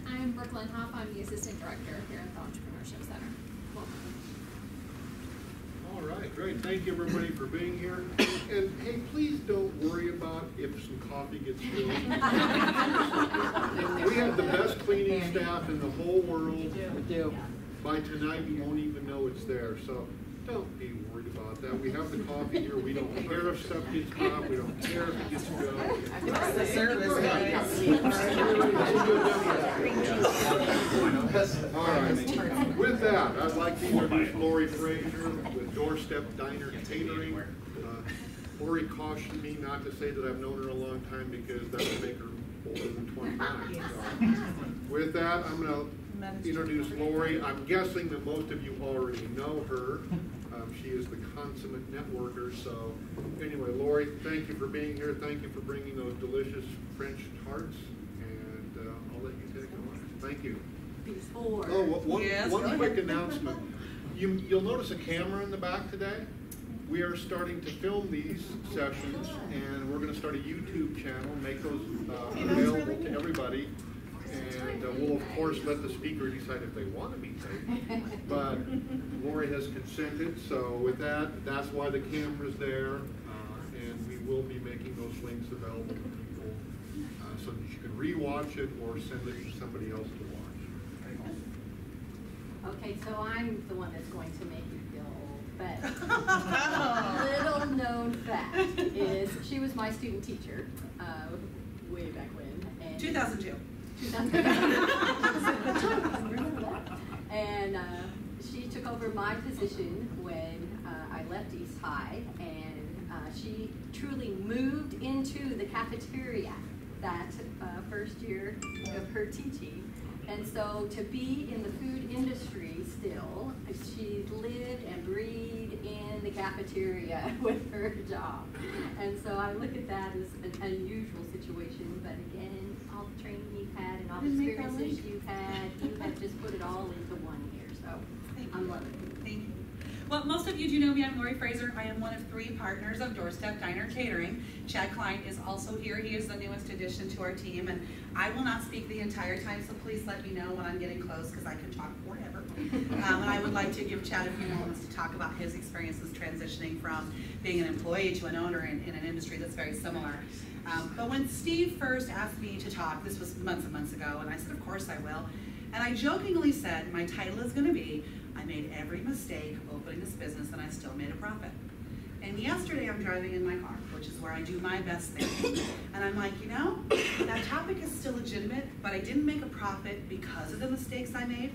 I'm Brooklyn Hoff. I'm the Assistant Director here at the Entrepreneurship Center. Welcome. All right, great. Thank you everybody for being here. And hey, please don't worry about if some coffee gets spilled. We have the best cleaning staff in the whole world. We do. By tonight, you won't even know it's there. So don't be worried about that. We have the coffee here. We don't care if stuff gets dropped. We don't care if it gets spilled. It's the service, guys. All right. With that, I'd like to introduce Laurie Fraser with Doorstep Diner Catering. Laurie cautioned me not to say that I've known her a long time because that would make her older than 29. So, with that, I'm going to introduce Laurie. I'm guessing that most of you already know her. She is the consummate networker. So anyway, Laurie, thank you for being here. Thank you for bringing those delicious French tarts. And I'll let you take it away. Thank you. Before. Oh, one quick announcement. You'll notice a camera in the back today. We are starting to film these sessions, and we're going to start a YouTube channel, make those available to everybody. And we'll, of course, let the speaker decide if they want to be taped. But Laurie has consented, so with that, that's why the camera's there. And we will be making those links available to people so that you can re-watch it or send it to somebody else to watch. Okay, so I'm the one that's going to make you feel old, but little known fact is she was my student teacher way back when. And 2002. And she took over my position when I left East High, and she truly moved into the cafeteria that first year of her teaching. And so to be in the food industry still, she lived and breathed in the cafeteria with her job. And so I look at that as an unusual situation, but again, all the training you've had and all the experiences you've had, you have just put it all into one here. So I'm loving it. Thank you. Well, most of you do know me. I'm Laurie Fraser. I am one of 3 partners of Doorstep Diner Catering. Chad Klein is also here. He is the newest addition to our team, and I will not speak the entire time, so please let me know when I'm getting close because I can talk forever. And I would like to give Chad a few moments to talk about his experiences transitioning from being an employee to an owner in an industry that's very similar. But when Steve first asked me to talk, this was months and months ago, and I said, of course I will. And I jokingly said, my title is going to be, I made every mistake opening this business and I still made a profit. And yesterday I'm driving in my car, which is where I do my best thing. And I'm like, you know, that topic is still legitimate, but I didn't make a profit because of the mistakes I made.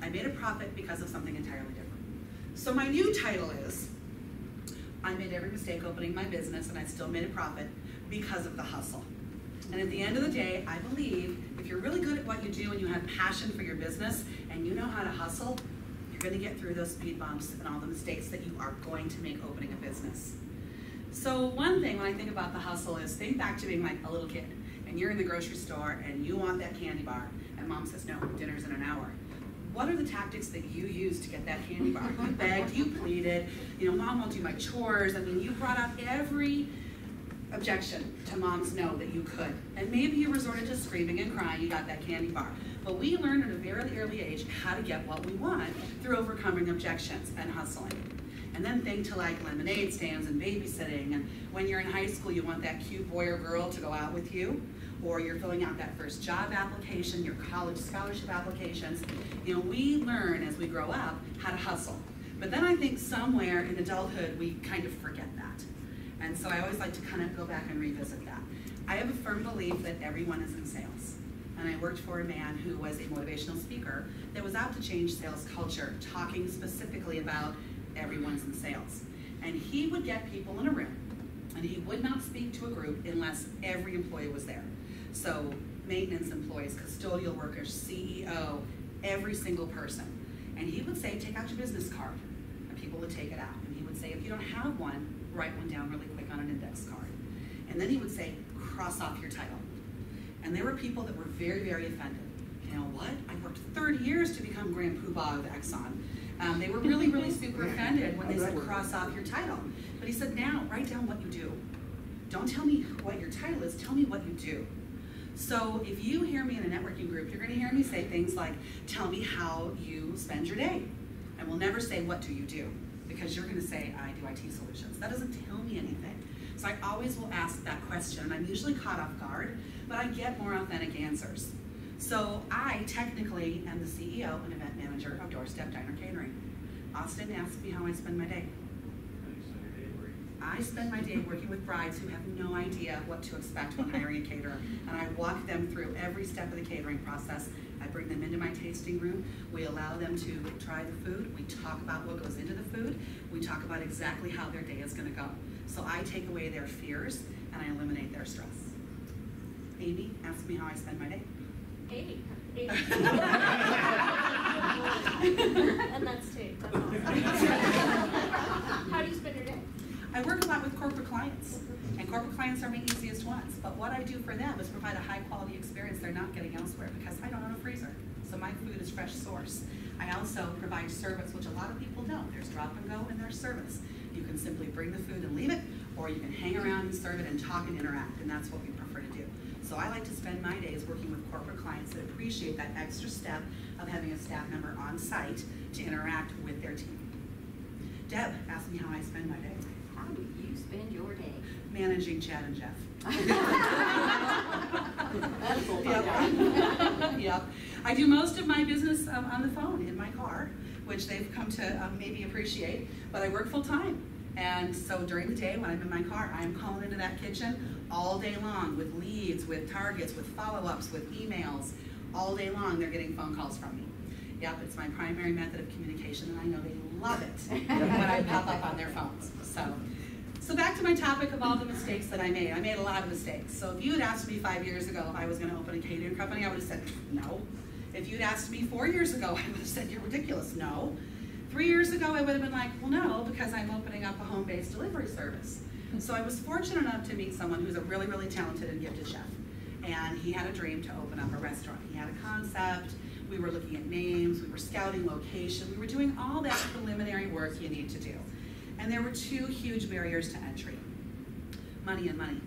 I made a profit because of something entirely different. So my new title is, I made every mistake opening my business and I still made a profit because of the hustle. And at the end of the day, I believe if you're really good at what you do and you have passion for your business and you know how to hustle, you're going to get through those speed bumps and all the mistakes that you are going to make opening a business. So one thing when I think about the hustle is think back to being like a little kid and you're in the grocery store and you want that candy bar and mom says, no, dinner's in an hour. What are the tactics that you used to get that candy bar? You begged, you pleaded, you know, mom won't do my chores. I mean, you brought out every objection to mom's no that you could. And maybe you resorted to screaming and crying, you got that candy bar. But we learn at a very early age how to get what we want through overcoming objections and hustling. And then think to like lemonade stands and babysitting, and when you're in high school you want that cute boy or girl to go out with you, or you're filling out that first job application, your college scholarship applications. You know, we learn as we grow up how to hustle. But then I think somewhere in adulthood we kind of forget that. And so I always like to kind of go back and revisit that. I have a firm belief that everyone is in sales. And I worked for a man who was a motivational speaker that was out to change sales culture, talking specifically about everyone's in sales. And he would get people in a room, and he would not speak to a group unless every employee was there. So maintenance employees, custodial workers, CEO, every single person. And he would say, take out your business card. And people would take it out. And he would say, if you don't have one, write one down really quick on an index card. And then he would say, cross off your title. And there were people that were very, very offended. You know what? I worked 30 years to become Grand Poobah of Exxon. They were really, really super offended when they said cross off your title. But he said, now write down what you do. Don't tell me what your title is, tell me what you do. So if you hear me in a networking group, you're gonna hear me say things like, tell me how you spend your day. And we'll never say, what do you do? Because you're gonna say, I do IT solutions. That doesn't tell me anything. So I always will ask that question, and I'm usually caught off guard, but I get more authentic answers. So I technically am the CEO and event manager of Doorstep Diner Catering. Austin asked me how I spend my day. I spend my day working with brides who have no idea what to expect when hiring a caterer, and I walk them through every step of the catering process. I bring them into my tasting room. We allow them to try the food. We talk about what goes into the food. We talk about exactly how their day is going to go. So I take away their fears and I eliminate their stress. Amy, ask me how I spend my day. Amy. And that's Tate. That's awesome. How do you spend your day? I work a lot with corporate clients, and corporate clients are my easiest ones, but what I do for them is provide a high quality experience they're not getting elsewhere because I don't own a freezer, so my food is fresh source. I also provide service, which a lot of people don't. There's drop and go and there's service. You can simply bring the food and leave it, or you can hang around and serve it and talk and interact, and that's what we prefer to do. So I like to spend my days working with corporate clients that appreciate that extra step of having a staff member on site to interact with their team. Deb, ask me how I spend my day. How do you spend your day? Managing Chad and Jeff. That's full Yep. Yep. I do most of my business on the phone in my car, which they've come to maybe appreciate, but I work full time. And so during the day when I'm in my car, I'm calling into that kitchen all day long with leads, with targets, with follow-ups, with emails. All day long they're getting phone calls from me. Yep, it's my primary method of communication, and I know they love it when I pop up on their phones. So back to my topic of all the mistakes that I made. I made a lot of mistakes. So if you had asked me 5 years ago if I was going to open a catering company, I would have said no. If you'd asked me 4 years ago, I would have said you're ridiculous. No. 3 years ago, I would have been like, well, no, because I'm opening up a home-based delivery service. So I was fortunate enough to meet someone who's a really, really talented and gifted chef. And he had a dream to open up a restaurant. He had a concept. We were looking at names. We were scouting location. We were doing all that preliminary work you need to do. And there were two huge barriers to entry. Money and money.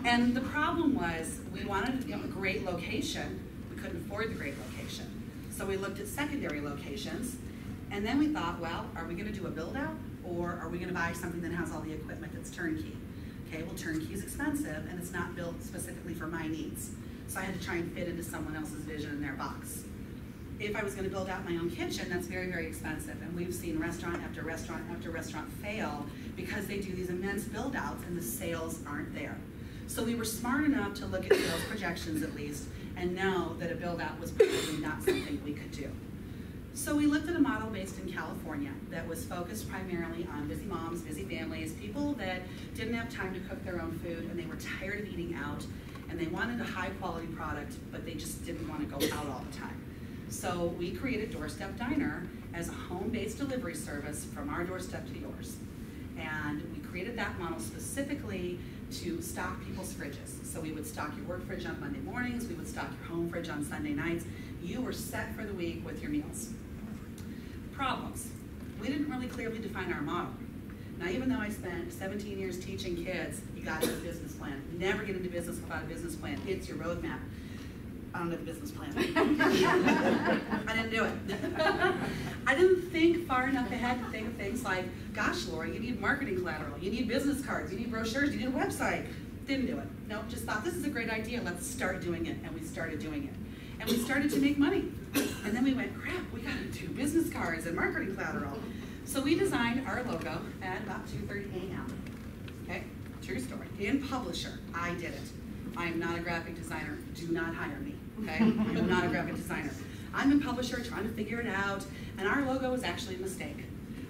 And the problem was we wanted a great location. We couldn't afford the great location. So we looked at secondary locations. And then we thought, well, are we going to do a build out, or are we going to buy something that has all the equipment that's turnkey? Okay, well, turnkey is expensive and it's not built specifically for my needs. So I had to try and fit into someone else's vision in their box. If I was going to build out my own kitchen, that's very, very expensive. And we've seen restaurant after restaurant after restaurant fail because they do these immense build outs and the sales aren't there. So we were smart enough to look at sales projections at least and know that a build out was probably not something we could do. So we looked at a model based in California that was focused primarily on busy moms, busy families, people that didn't have time to cook their own food and they were tired of eating out and they wanted a high quality product, but they just didn't want to go out all the time. So we created Doorstep Diner as a home-based delivery service from our doorstep to yours. And we created that model specifically to stock people's fridges. So we would stock your work fridge on Monday mornings, we would stock your home fridge on Sunday nights. You were set for the week with your meals. Problems. We didn't really clearly define our model. Now, even though I spent 17 years teaching kids, you got to have a business plan. Never get into business without a business plan. It's your roadmap. I don't have a business plan. I didn't do it. I didn't think far enough ahead to think of things like, gosh, Laurie, you need marketing collateral, you need business cards, you need brochures, you need a website. Didn't do it. Nope, just thought this is a great idea, let's start doing it. And we started doing it. And we started to make money. And then we went, crap, we gotta do business cards and marketing collateral. So we designed our logo at about 2:30 a.m. Okay, true story. In publisher, I did it. I am not a graphic designer. Do not hire me, okay? I'm not a graphic designer. I'm in publisher trying to figure it out, and our logo was actually a mistake.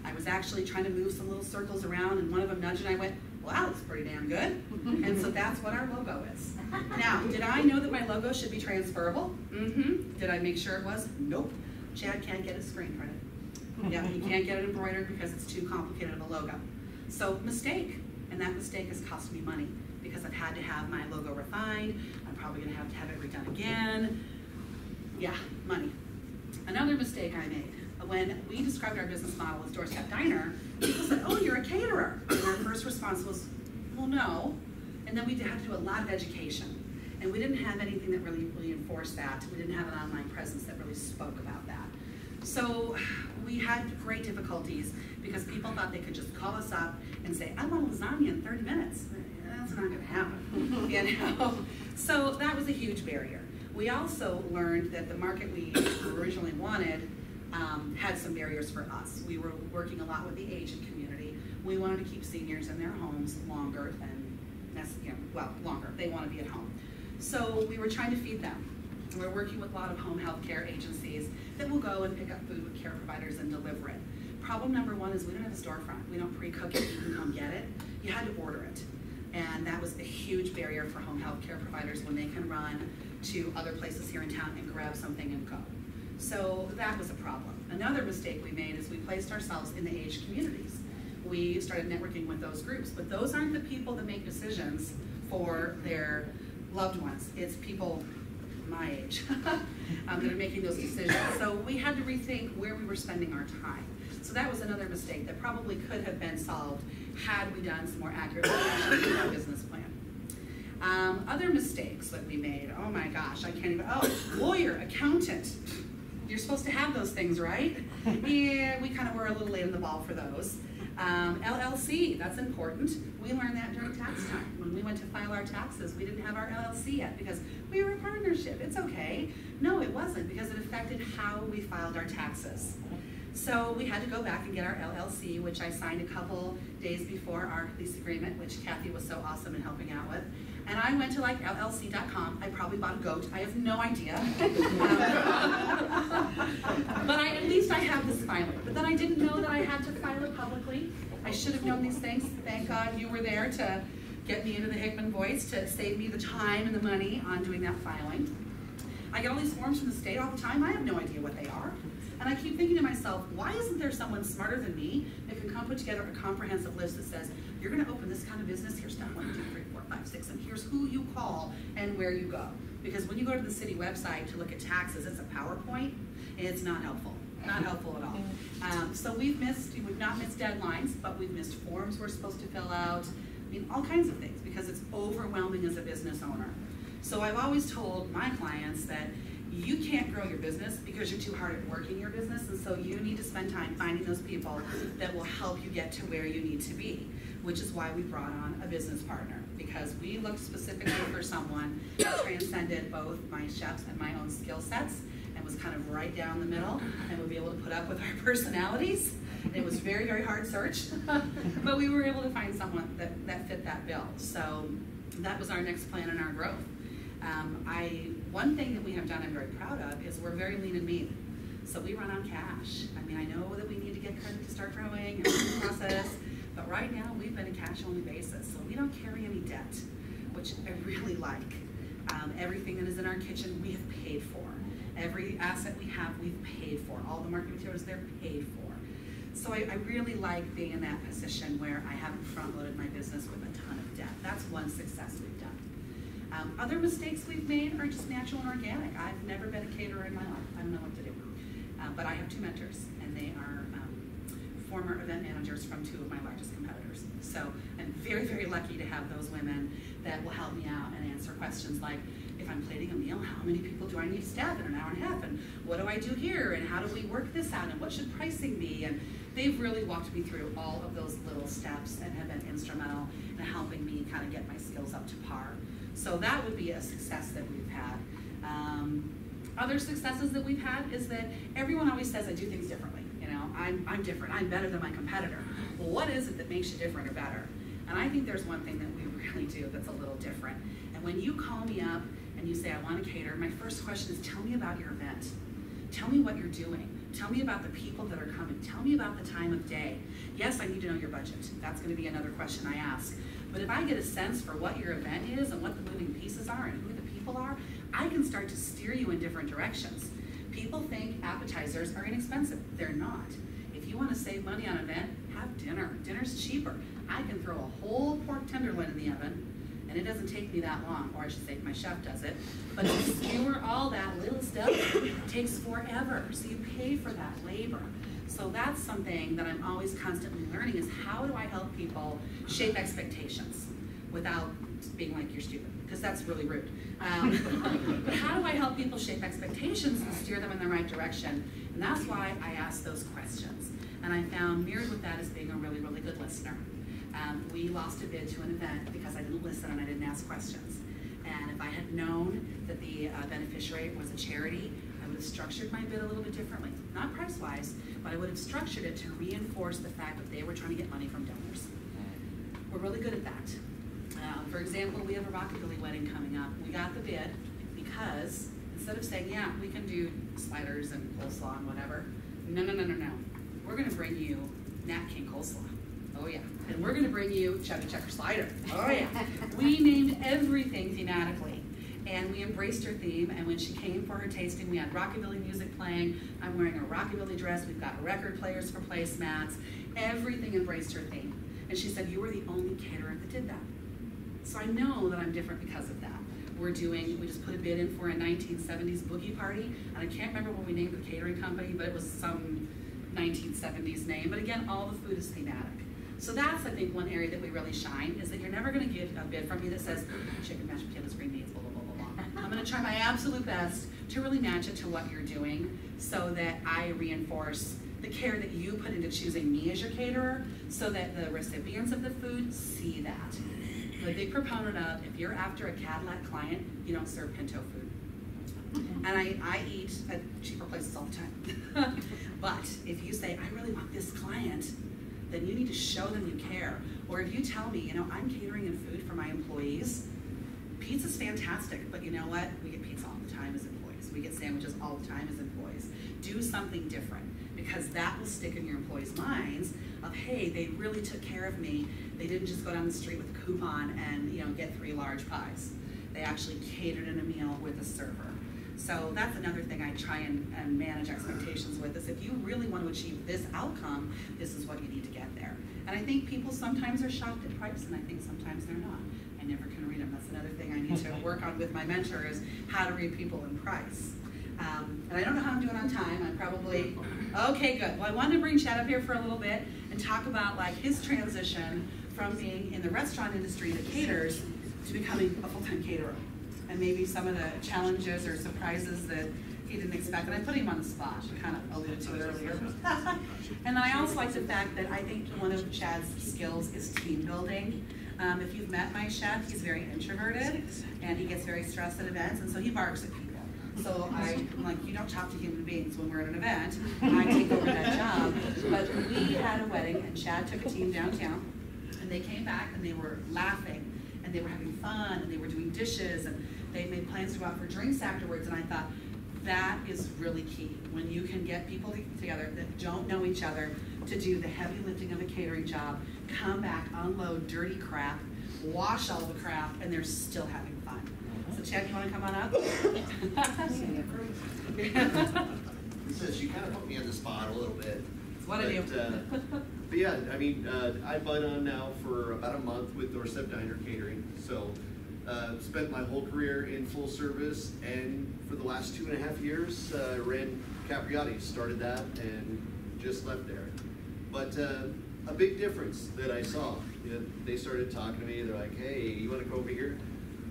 I was actually trying to move some little circles around, and one of them nudged, and I went, wow, that's pretty damn good. And so that's what our logo is. Now, did I know that my logo should be transferable? Mm-hmm. Did I make sure it was? Nope. Chad can't get it screen printed. Yeah, he can't get it embroidered because it's too complicated of a logo. So, mistake. And that mistake has cost me money because I've had to have my logo refined. I'm probably going to have it redone again. Yeah, money. Another mistake I made. When we described our business model as Doorstep Diner, people said, oh, you're a caterer. And our first response was, well, no. And then we had to do a lot of education. And we didn't have anything that really reinforced that. We didn't have an online presence that really spoke about that. So we had great difficulties because people thought they could just call us up and say, I want lasagna in 30 minutes. That's not gonna happen, you know? So that was a huge barrier. We also learned that the market we originally wanted had some barriers for us. We were working a lot with the aged community. We wanted to keep seniors in their homes longer than, longer. They want to be at home. So we were trying to feed them. We're working with a lot of home health care agencies that will go and pick up food with care providers and deliver it. Problem number one is we don't have a storefront. We don't pre-cook it, you can come get it. You had to order it. And that was a huge barrier for home health care providers when they can run to other places here in town and grab something and go. So that was a problem. Another mistake we made is we placed ourselves in the aged communities. We started networking with those groups, but those aren't the people that make decisions for their loved ones. It's people my age that are making those decisions. So we had to rethink where we were spending our time. So that was another mistake that probably could have been solved had we done some more accurate research in our business plan. Other mistakes that we made, oh my gosh, I can't even, lawyer, accountant. You're supposed to have those things, right? Yeah, we kind of were a little late in the ball for those. LLC, that's important. We learned that during tax time. When we went to file our taxes, we didn't have our LLC yet because we were a partnership. It's okay. No, it wasn't because it affected how we filed our taxes. So we had to go back and get our LLC, which I signed a couple days before our lease agreement, which Kathy was so awesome in helping out with. And I went to like LLC.com. I probably bought a goat. I have no idea. But at least I have this filing. But then I didn't know that I had to file it publicly. I should have known these things. Thank God you were there to get me into the Hickman voice to save me the time and the money on doing that filing. I get all these forms from the state all the time. I have no idea what they are. And I keep thinking to myself, why isn't there someone smarter than me that can come put together a comprehensive list that says, you're gonna open this kind of business, here's step 1, 2, 3, 4, 5, 6, and here's who you call and where you go. Because when you go to the city website to look at taxes, it's a PowerPoint, and it's not helpful. Not helpful at all. So we've not missed deadlines, but we've missed forms we're supposed to fill out. I mean, all kinds of things, because it's overwhelming as a business owner. So I've always told my clients that you can't grow your business because you're too hard at working your business, and so you need to spend time finding those people that will help you get to where you need to be, which is why we brought on a business partner, because we looked specifically for someone that transcended both my chefs and my own skill sets and was kind of right down the middle and would be able to put up with our personalities. It was a very, very hard search, but we were able to find someone that fit that bill. So that was our next plan in our growth. One thing that we have done I'm very proud of is we're very lean and mean. So we run on cash. I mean, I know that we need to get credit to start growing and the process, but right now we've been a cash-only basis, so we don't carry any debt, which I really like. Everything that is in our kitchen, we have paid for. Every asset we have, we've paid for. All the marketing materials, they're paid for. So I really like being in that position where I haven't front-loaded my business with a ton of debt. That's one success we've done. Other mistakes we've made are just natural and organic. I've never been a caterer in my life. I don't know what to do. But I have 2 mentors, and they are former event managers from 2 of my largest competitors. So I'm very, very lucky to have those women that will help me out and answer questions like, if I'm plating a meal, how many people do I need to staff in an hour and a half? And what do I do here? And how do we work this out? And what should pricing be? And they've really walked me through all of those little steps and have been instrumental in helping me kind of get my skills up to par. So that would be a success that we've had. Other successes that we've had is that everyone always says I do things differently. You know, I'm different, I'm better than my competitor. Well, what is it that makes you different or better? And I think there's one thing that we really do that's a little different. And when you call me up and you say, I want to cater, my first question is, tell me about your event. Tell me what you're doing. Tell me about the people that are coming. Tell me about the time of day. Yes, I need to know your budget. That's going to be another question I ask. But if I get a sense for what your event is and what the moving pieces are and who the people are, I can start to steer you in different directions. People think appetizers are inexpensive. They're not. If you want to save money on an event, have dinner. Dinner's cheaper. I can throw a whole pork tenderloin in the oven, and it doesn't take me that long, or I should say my chef does it. But to skewer all that little stuff takes forever, so you pay for that labor. So that's something that I'm always constantly learning is how do I help people shape expectations without being like, you're stupid, because that's really rude. But how do I help people shape expectations and steer them in the right direction? And that's why I ask those questions. And I found mirrored with that as being a really, really good listener. We lost a bid to an event because I didn't listen and I didn't ask questions. And if I had known that the beneficiary was a charity, I would have structured my bid a little bit differently. Not price-wise, but I would have structured it to reinforce the fact that they were trying to get money from donors. We're really good at that. For example, we have a rockabilly wedding coming up. We got the bid because instead of saying, yeah, we can do sliders and coleslaw and whatever, no. We're gonna bring you Nat King coleslaw. Oh yeah. And we're gonna bring you Cheddar Checker slider. Oh yeah. We named everything thematically. And we embraced her theme, and when she came for her tasting, we had rockabilly music playing. I'm wearing a rockabilly dress. We've got record players for placemats. Everything embraced her theme. And she said, you were the only caterer that did that. So I know that I'm different because of that. We just put a bid in for a 1970s boogie party, and I can't remember what we named the catering company, but it was some 1970s name. But again, all the food is thematic. So that's, I think, one area that we really shine, is that you're never gonna get a bid from me that says, chicken, mashed potatoes, green beans, blah, blah, blah, blah, blah. I'm gonna try my absolute best to really match it to what you're doing so that I reinforce the care that you put into choosing me as your caterer so that the recipients of the food see that. I'm a big proponent of, if you're after a Cadillac client, you don't serve Pinto food. And I eat at cheaper places all the time. But if you say, I really want this client, then you need to show them you care. Or if you tell me, you know, I'm catering in food for my employees, pizza's fantastic, but you know what? We get pizza all the time as employees. We get sandwiches all the time as employees. Do something different, because that will stick in your employees' minds of, hey, they really took care of me. They didn't just go down the street with a coupon and, you know, get 3 large pies. They actually catered in a meal with a server. So that's another thing I try and manage expectations with, is if you really want to achieve this outcome, this is what you need to get there. And I think people sometimes are shocked at price, and I think sometimes they're not. I never can read them. That's another thing I need to work on with my mentor, is how to read people in price. And I don't know how I'm doing on time. I'm probably, okay, good. Well, I wanted to bring Chad up here for a little bit and talk about like his transition from being in the restaurant industry that caters to becoming a full-time caterer. And maybe some of the challenges or surprises that he didn't expect. And I put him on the spot. I kind of alluded to it earlier. And then I also like the fact that I think one of Chad's skills is team building. If you've met my chef, he's very introverted, and he gets very stressed at events, and so he barks at people. So I'm like, you don't talk to human beings when we're at an event. I take over that job. But we had a wedding, and Chad took a team downtown, and they came back, and they were laughing, and they were having fun, and they were doing dishes, and they made plans to go out for drinks afterwards, and I thought, that is really key. When you can get people together that don't know each other to do the heavy lifting of a catering job, come back, unload dirty crap, wash all the crap, and they're still having fun. So Chad, you want to come on up? She kind of put me on the spot a little bit. What I do. But yeah, I mean, I've been on now for about a month with Doorstep Diner Catering. So spent my whole career in full service, and for the last 2.5 years, ran Capriati, started that, and just left there. But a big difference that I saw, you know, they started talking to me, they're like, hey, you want to come over here?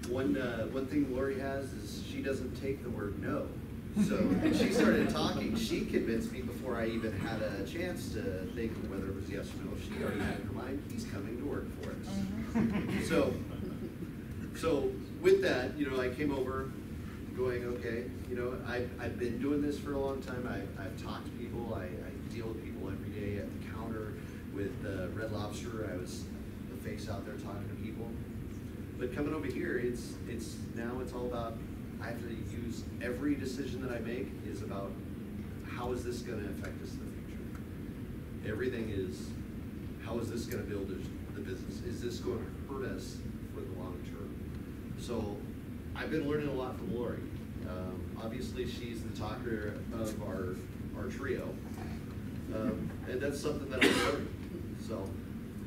One thing Laurie has is she doesn't take the word no. So when she started talking, she convinced me before I even had a chance to think whether it was yes or no. She already had in her mind, he's coming to work for us. So with that, you know, I came over going, okay, you know, I've been doing this for a long time. I've talked to people. I deal with people every day at the counter. With Red Lobster, I was the face out there talking to people. But coming over here, it's all about, I have to use every decision that I make is about how is this going to affect us in the future. Everything is, how is this going to build the business? Is this going to hurt us for the long term? So I've been learning a lot from Laurie. Obviously, she's the talker of our trio. And that's something that I'm learning. So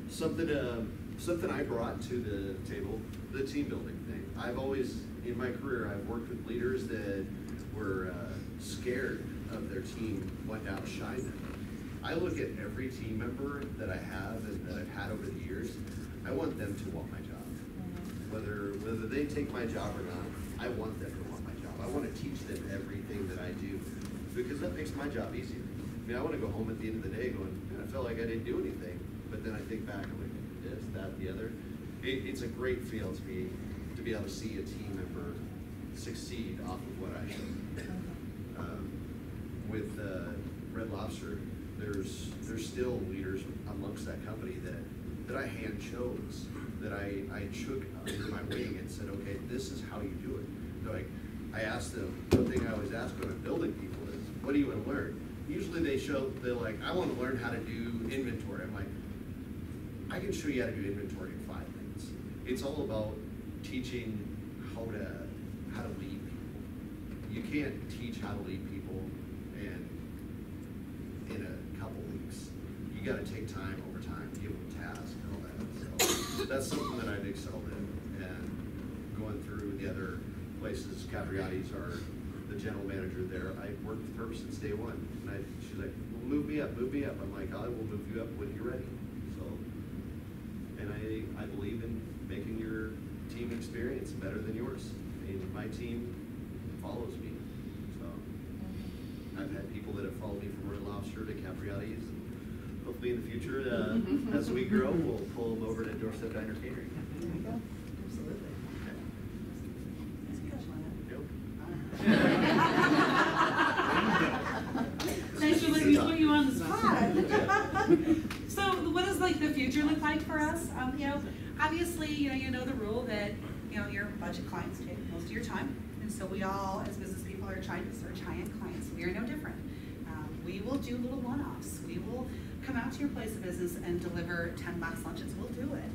something I brought to the table, the team building thing. I've always, in my career, I've worked with leaders that were scared of their team went out shining. I look at every team member that I have and that I've had over the years, I want them to want my job. whether they take my job or not, I want them to want my job. I want to teach them everything that I do, because that makes my job easier. I mean, I want to go home at the end of the day going, I felt like I didn't do anything, but then I think back, I'm like, this, that, the other. It's a great feel to be able to see a team member succeed off of what I do. With Red Lobster, there's still leaders amongst that company that I hand chose, that I took under my wing and said, okay, this is how you do it. Like, I asked them, one thing I always ask when I'm building people is, what do you want to learn? Usually they're like, I want to learn how to do inventory. I'm like, I can show you how to do inventory in 5 minutes. It's all about teaching how to lead people. You can't teach how to lead people in a couple weeks. You got to take time over time, give them tasks and all that. So that's something that I've excelled in. And going through the other places, Capriati's are the general manager there. I worked with her since day one. And she's like, well, move me up, move me up. I'm like, I will move you up when you're ready. So, and I believe in making your team experience better than yours. I mean, my team follows me. So I've had people that have followed me from Red Lobster to Capriati's. Hopefully in the future, as we grow, we'll pull them over to Doorstep Diner Catering. There you go. Absolutely. Thanks for letting me put you on the spot. So what does like the future look like for us? You know, obviously, you know the rule that, your budget clients take most of your time. And so we all, as business people, are trying to search high-end clients. We are no different. We will do little one-offs. We will come out to your place of business and deliver 10-box lunches. We'll do it.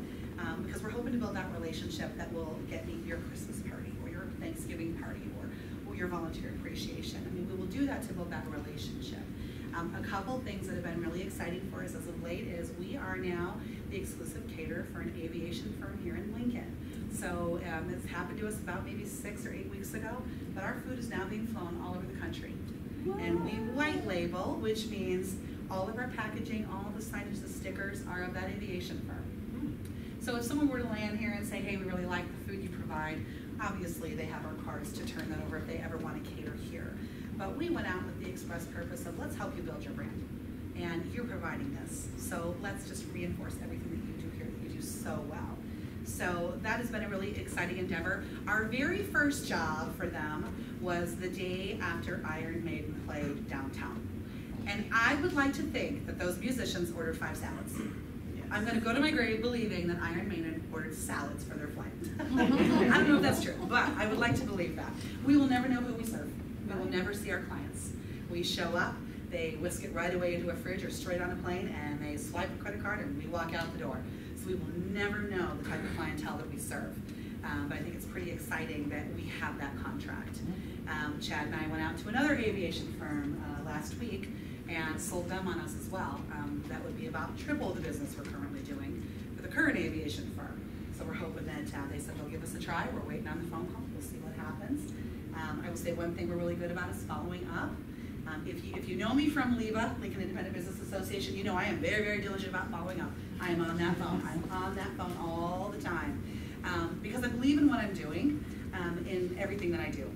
Because we're hoping to build that relationship that will get me your Christmas party or your Thanksgiving party or your volunteer appreciation. I mean, we will do that to build that relationship. A couple things that have been really exciting for us as of late is we are now the exclusive caterer for an aviation firm here in Lincoln. So it's happened to us about maybe 6 or 8 weeks ago, but our food is now being flown all over the country. Wow. And we white label, which means all of our packaging, all of the signage, the stickers are of that aviation firm. So if someone were to land here and say, hey, we really like the food you provide, obviously they have our cards to turn that over if they ever want to cater here. But we went out with the express purpose of let's help you build your brand. And you're providing this. So let's just reinforce everything that you do here that you do so well. So that has been a really exciting endeavor. Our very first job for them was the day after Iron Maiden played downtown. And I would like to think that those musicians ordered 5 salads. I'm going to go to my grave believing that Iron Maiden ordered salads for their flight. I don't know if that's true, but I would like to believe that. We will never know who we serve. We will never see our clients. We show up, they whisk it right away into a fridge or straight on a plane, and they swipe a credit card, and we walk out the door. So we will never know the type of clientele that we serve. But I think it's pretty exciting that we have that contract. Chad and I went out to another aviation firm last week and sold them on us as well. That would be about triple the business we're currently doing for the current aviation firm. So we're hoping that they said they'll give us a try. We're waiting on the phone call. We'll see what happens. I would say one thing we're really good about is following up. If you know me from LIBA, Lincoln Independent Business Association, you know I am very, very diligent about following up. I am on that phone. I'm on that phone all the time because I believe in what I'm doing in everything that I do.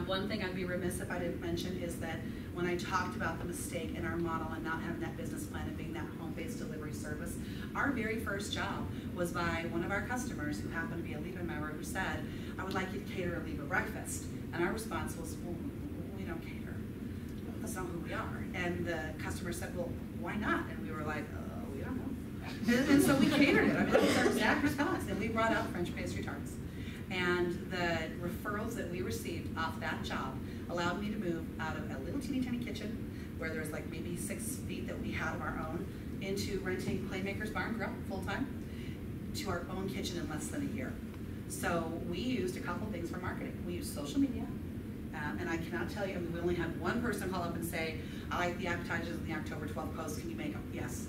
One thing I'd be remiss if I didn't mention is that when I talked about the mistake in our model and not having that business plan and being that home-based delivery service, our very first job was by one of our customers who happened to be a LIBA member who said, I would like you to cater a LIBA breakfast. And our response was, well, we don't cater. That's not who we are. And the customer said, well, why not? And we were like, we don't know. And so we catered it. I mean, that was our exact response. And we brought out French pastry tarts. And the referrals that we received off that job allowed me to move out of a little teeny tiny kitchen where there's like maybe 6 feet that we had of our own into renting Playmaker's Bar and Grill full-time to our own kitchen in less than a year. So we used a couple things for marketing. We used social media, and I cannot tell you, I mean, we only had one person call up and say, I like the appetizers in the October 12th post, can you make them? Yes,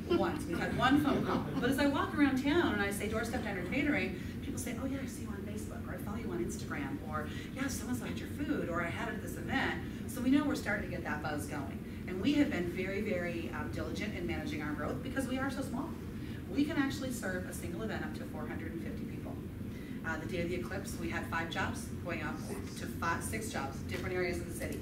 once. We had one phone call. But as I walk around town and I say Doorstep Diner Catering, people say, oh yeah, I see you on Facebook, or I follow you on Instagram, or yeah, so-and-so had your food, or I had it at this event. So we know we're starting to get that buzz going. And we have been very, very diligent in managing our growth because we are so small. We can actually serve a single event up to 450 people. The day of the eclipse, we had 5 jobs going up to 6 jobs, different areas of the city.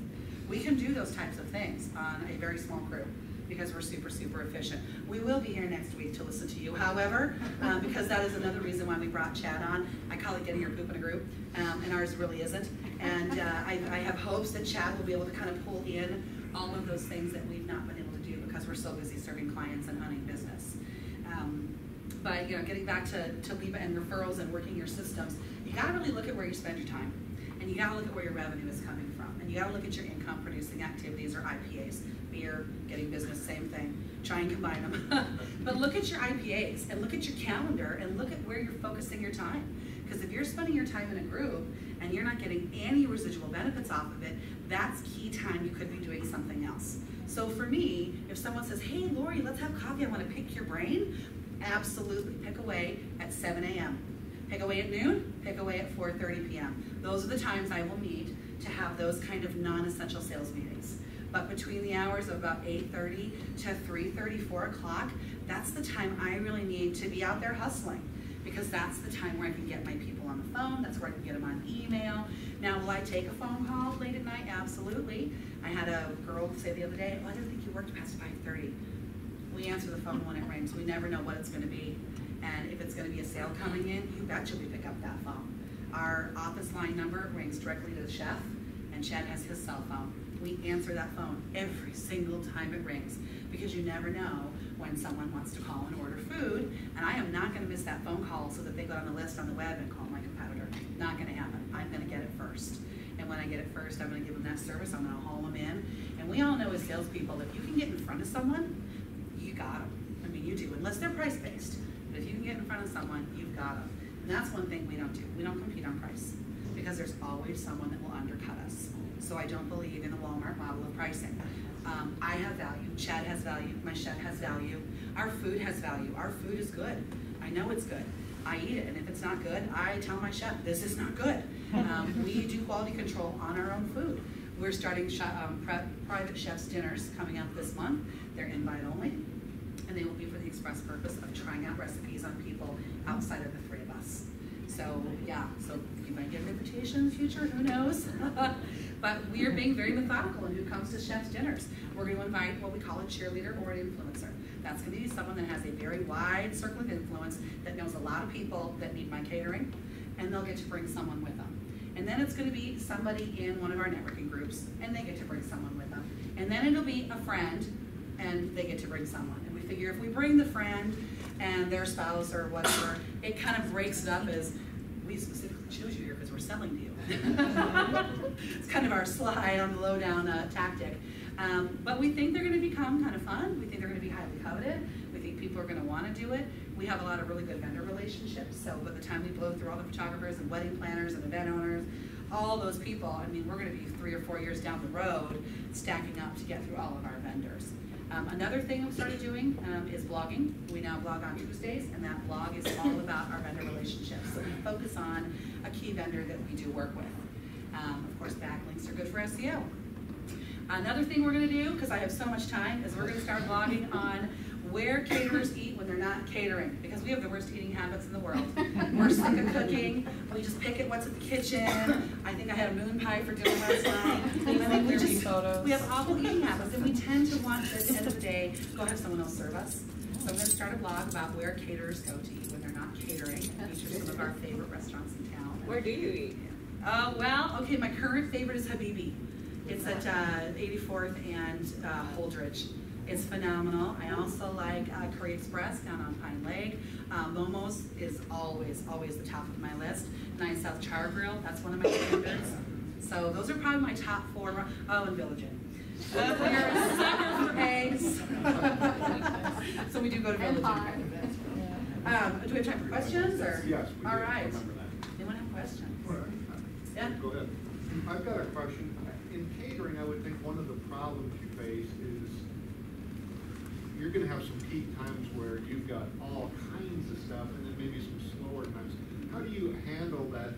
We can do those types of things on a very small crew because we're super, super efficient. We will be here next week to listen to you, however, because that is another reason why we brought Chad on. I call it getting your poop in a group, and ours really isn't. And I have hopes that Chad will be able to kind of pull in all of those things that we've not been able to do because we're so busy serving clients and hunting business. But getting back to LEBA and referrals and working your systems, you got to really look at where you spend your time, and you got to look at where your revenue is coming from, and you got to look at your income producing activities or IPAs. Beer, getting business, same thing. Try and combine them. But look at your IPAs and look at your calendar and look at where you're focusing your time. Because if you're spending your time in a group and you're not getting any residual benefits off of it, that's key time you could be doing something else. So for me, if someone says, hey, Laurie, let's have coffee, I want to pick your brain, absolutely. Pick away at 7 a.m. Pick away at noon, pick away at 4:30 p.m. Those are the times I will meet to have those kind of non-essential sales meetings. But between the hours of about 8:30 to 3:30, 4 o'clock, that's the time I really need to be out there hustling, because that's the time where I can get my people on the phone, that's where I can get them on email. Now, will I take a phone call late at night? Absolutely. I had a girl say the other day, oh, I didn't think you worked past 5:30. We answer the phone when it rings. We never know what it's going to be. And if it's going to be a sale coming in, you betcha we pick up that phone. Our office line number rings directly to the chef, and Chad has his cell phone. We answer that phone every single time it rings, because you never know when someone wants to call and order food, and I am not going to miss that phone call so that they go on the list on the web and call my competitor. Not going to happen. I'm going to get it first. And when I get it first, I'm going to give them that service. I'm going to haul them in. And we all know as salespeople, if you can get in front of someone, you got them. I mean, you do, unless they're price-based. But if you can get in front of someone, you've got them. And that's one thing we don't do. We don't compete on price, because there's always someone that will undercut us. So I don't believe in the Walmart model of pricing. I have value, Chad has value, my chef has value, our food has value. Our food is good. I know it's good. I eat it, and if it's not good, I tell my chef, this is not good. We do quality control on our own food. We're starting private chef's dinners coming up this month. They're invite only, and they will be for the express purpose of trying out recipes on people outside of the 3 of us. So yeah, so you might get an invitation in the future, who knows? But we are being very methodical in who comes to chef's dinners. We're going to invite what we call a cheerleader or an influencer. That's going to be someone that has a very wide circle of influence, that knows a lot of people that need my catering, and they'll get to bring someone with them. And then it's going to be somebody in one of our networking groups, and they get to bring someone with them. And then it'll be a friend, and they get to bring someone. And we figure if we bring the friend and their spouse or whatever, it kind of breaks it up as, we specifically chose you here because we're selling to you. It's kind of our slide on the lowdown tactic. But we think they're going to become kind of fun. We think they're going to be highly coveted. We think people are going to want to do it. We have a lot of really good vendor relationships. So by the time we blow through all the photographers and wedding planners and event owners, all those people, I mean, we're going to be 3 or 4 years down the road stacking up to get through all of our vendors. Another thing we've started doing is blogging. We now blog on Tuesdays, and that blog is all about our vendor relationships. So we focus on a key vendor that we do work with. Of course, backlinks are good for SEO. Another thing we're going to do, because I have so much time, is we're going to start blogging on where caterers eat when they're not catering, because we have the worst eating habits in the world. We're sick of cooking. We just pick at what's in the kitchen. I think I had a moon pie for dinner last night. I mean, we have awful eating habits, and we tend to want to, at the end of the day, go have someone else serve us. So I'm going to start a blog about where caterers go to eat when they're not catering, and feature some of our favorite restaurants in town. Where do you eat? Well, okay, my current favorite is Habibi. It's at 84th and Holdridge. It's phenomenal. I also like Curry Express down on Pine Lake. Momo's is always the top of my list. Nice South Char Grill, that's one of my favorites. So those are probably my top 4. Oh, and Village Inn. We're a sucker for eggs. So we do go to Village Inn. Do we have time for questions? Or? Yes, we do. All right. Remember that. Anyone have questions? Yeah. Go ahead. I've got a question. In catering, I would think one of the problems you face is you're going to have some peak times where you've got all kinds of stuff, and then maybe some slower times. How do you handle that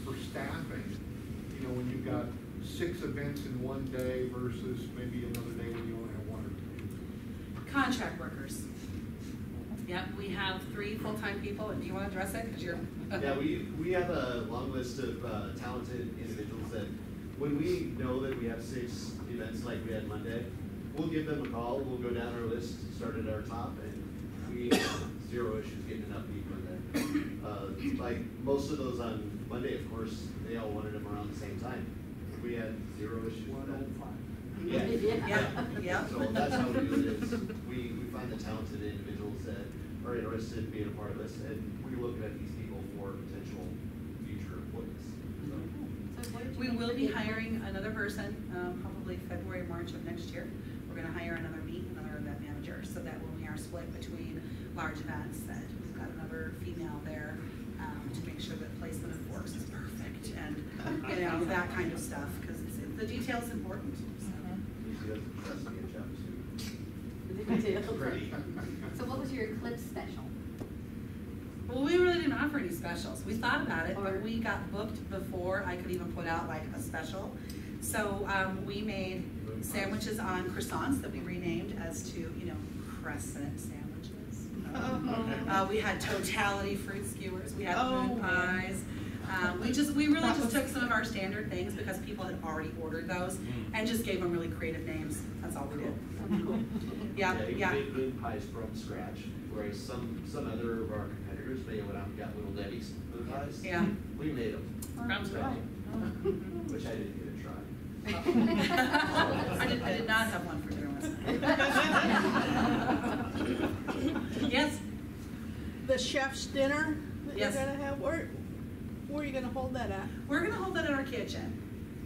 for staffing? You know, when you've got 6 events in one day versus maybe another day when you only have 1 or 2. Contract workers. Yep, we have 3 full-time people, and do you want to address it? Because you're. Yeah, we have a long list of talented individuals that when we know that we have 6 events like we had Monday, we'll give them a call, we'll go down our list, start at our top, and we have 0 issues getting enough people in there. Like most of those on Monday, of course, they all wanted them around the same time. We had 0 issues with that. Yeah. So that's how we do it is we find the talented individuals that are interested in being a part of this, and we're looking at these people for potential future employees. So. We will be hiring another person, probably February, March of next year. We're going to hire another event manager, so that when we are split between large events, that we've got another female there to make sure that placement of force is perfect and that kind of stuff, because the detail is important. So what was your Eclipse special? Well, we really didn't offer any specials. We thought about it, but we got booked before I could even put out like a special. So we made sandwiches on croissants that we renamed as to, crescent sandwiches. We had totality fruit skewers. We had moon pies. We really just took some of our standard things because people had already ordered those and just gave them really creative names. That's all we did. Yeah, you made moon pies from scratch, whereas some other of our competitors, they went out and got Little Debbie's moon pies. Yeah. We made them From scratch. which I didn't get to try. I did not have one for dinner last night. Yes? The chef's dinner that Yes. you're gonna have, where are you gonna hold that at? We're gonna hold that in our kitchen.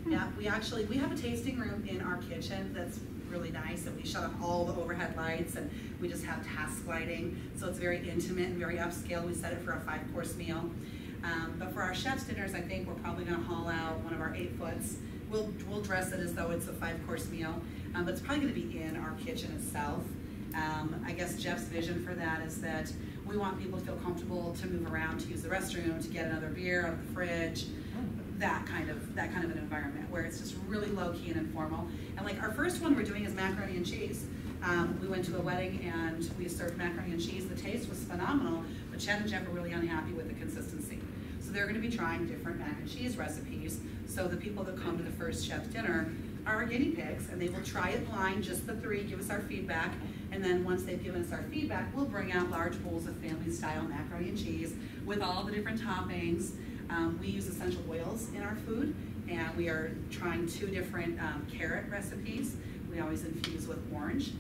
Yeah, we have a tasting room in our kitchen that's really nice, and we shut off all the overhead lights, and we just have task lighting, so it's very intimate and very upscale. We set it for a 5-course meal. But for our chef's dinners, I think we're probably gonna haul out one of our 8-foots. We'll dress it as though it's a 5-course meal, but it's probably gonna be in our kitchen itself. I guess Jeff's vision for that is that we want people to feel comfortable to move around, to use the restroom, to get another beer out of the fridge, that kind of an environment where it's just really low key and informal. And like our first one we're doing is macaroni and cheese. We went to a wedding and we served macaroni and cheese. The taste was phenomenal, but Chad and Jeff were really unhappy with the consistency. So they're going to be trying different mac and cheese recipes. So the people that come to the first chef's dinner are our guinea pigs, and they will try it blind, just the 3, give us our feedback, and then once they've given us our feedback, we'll bring out large bowls of family-style macaroni and cheese with all the different toppings. We use essential oils in our food, and we are trying 2 different carrot recipes. We always infuse with orange,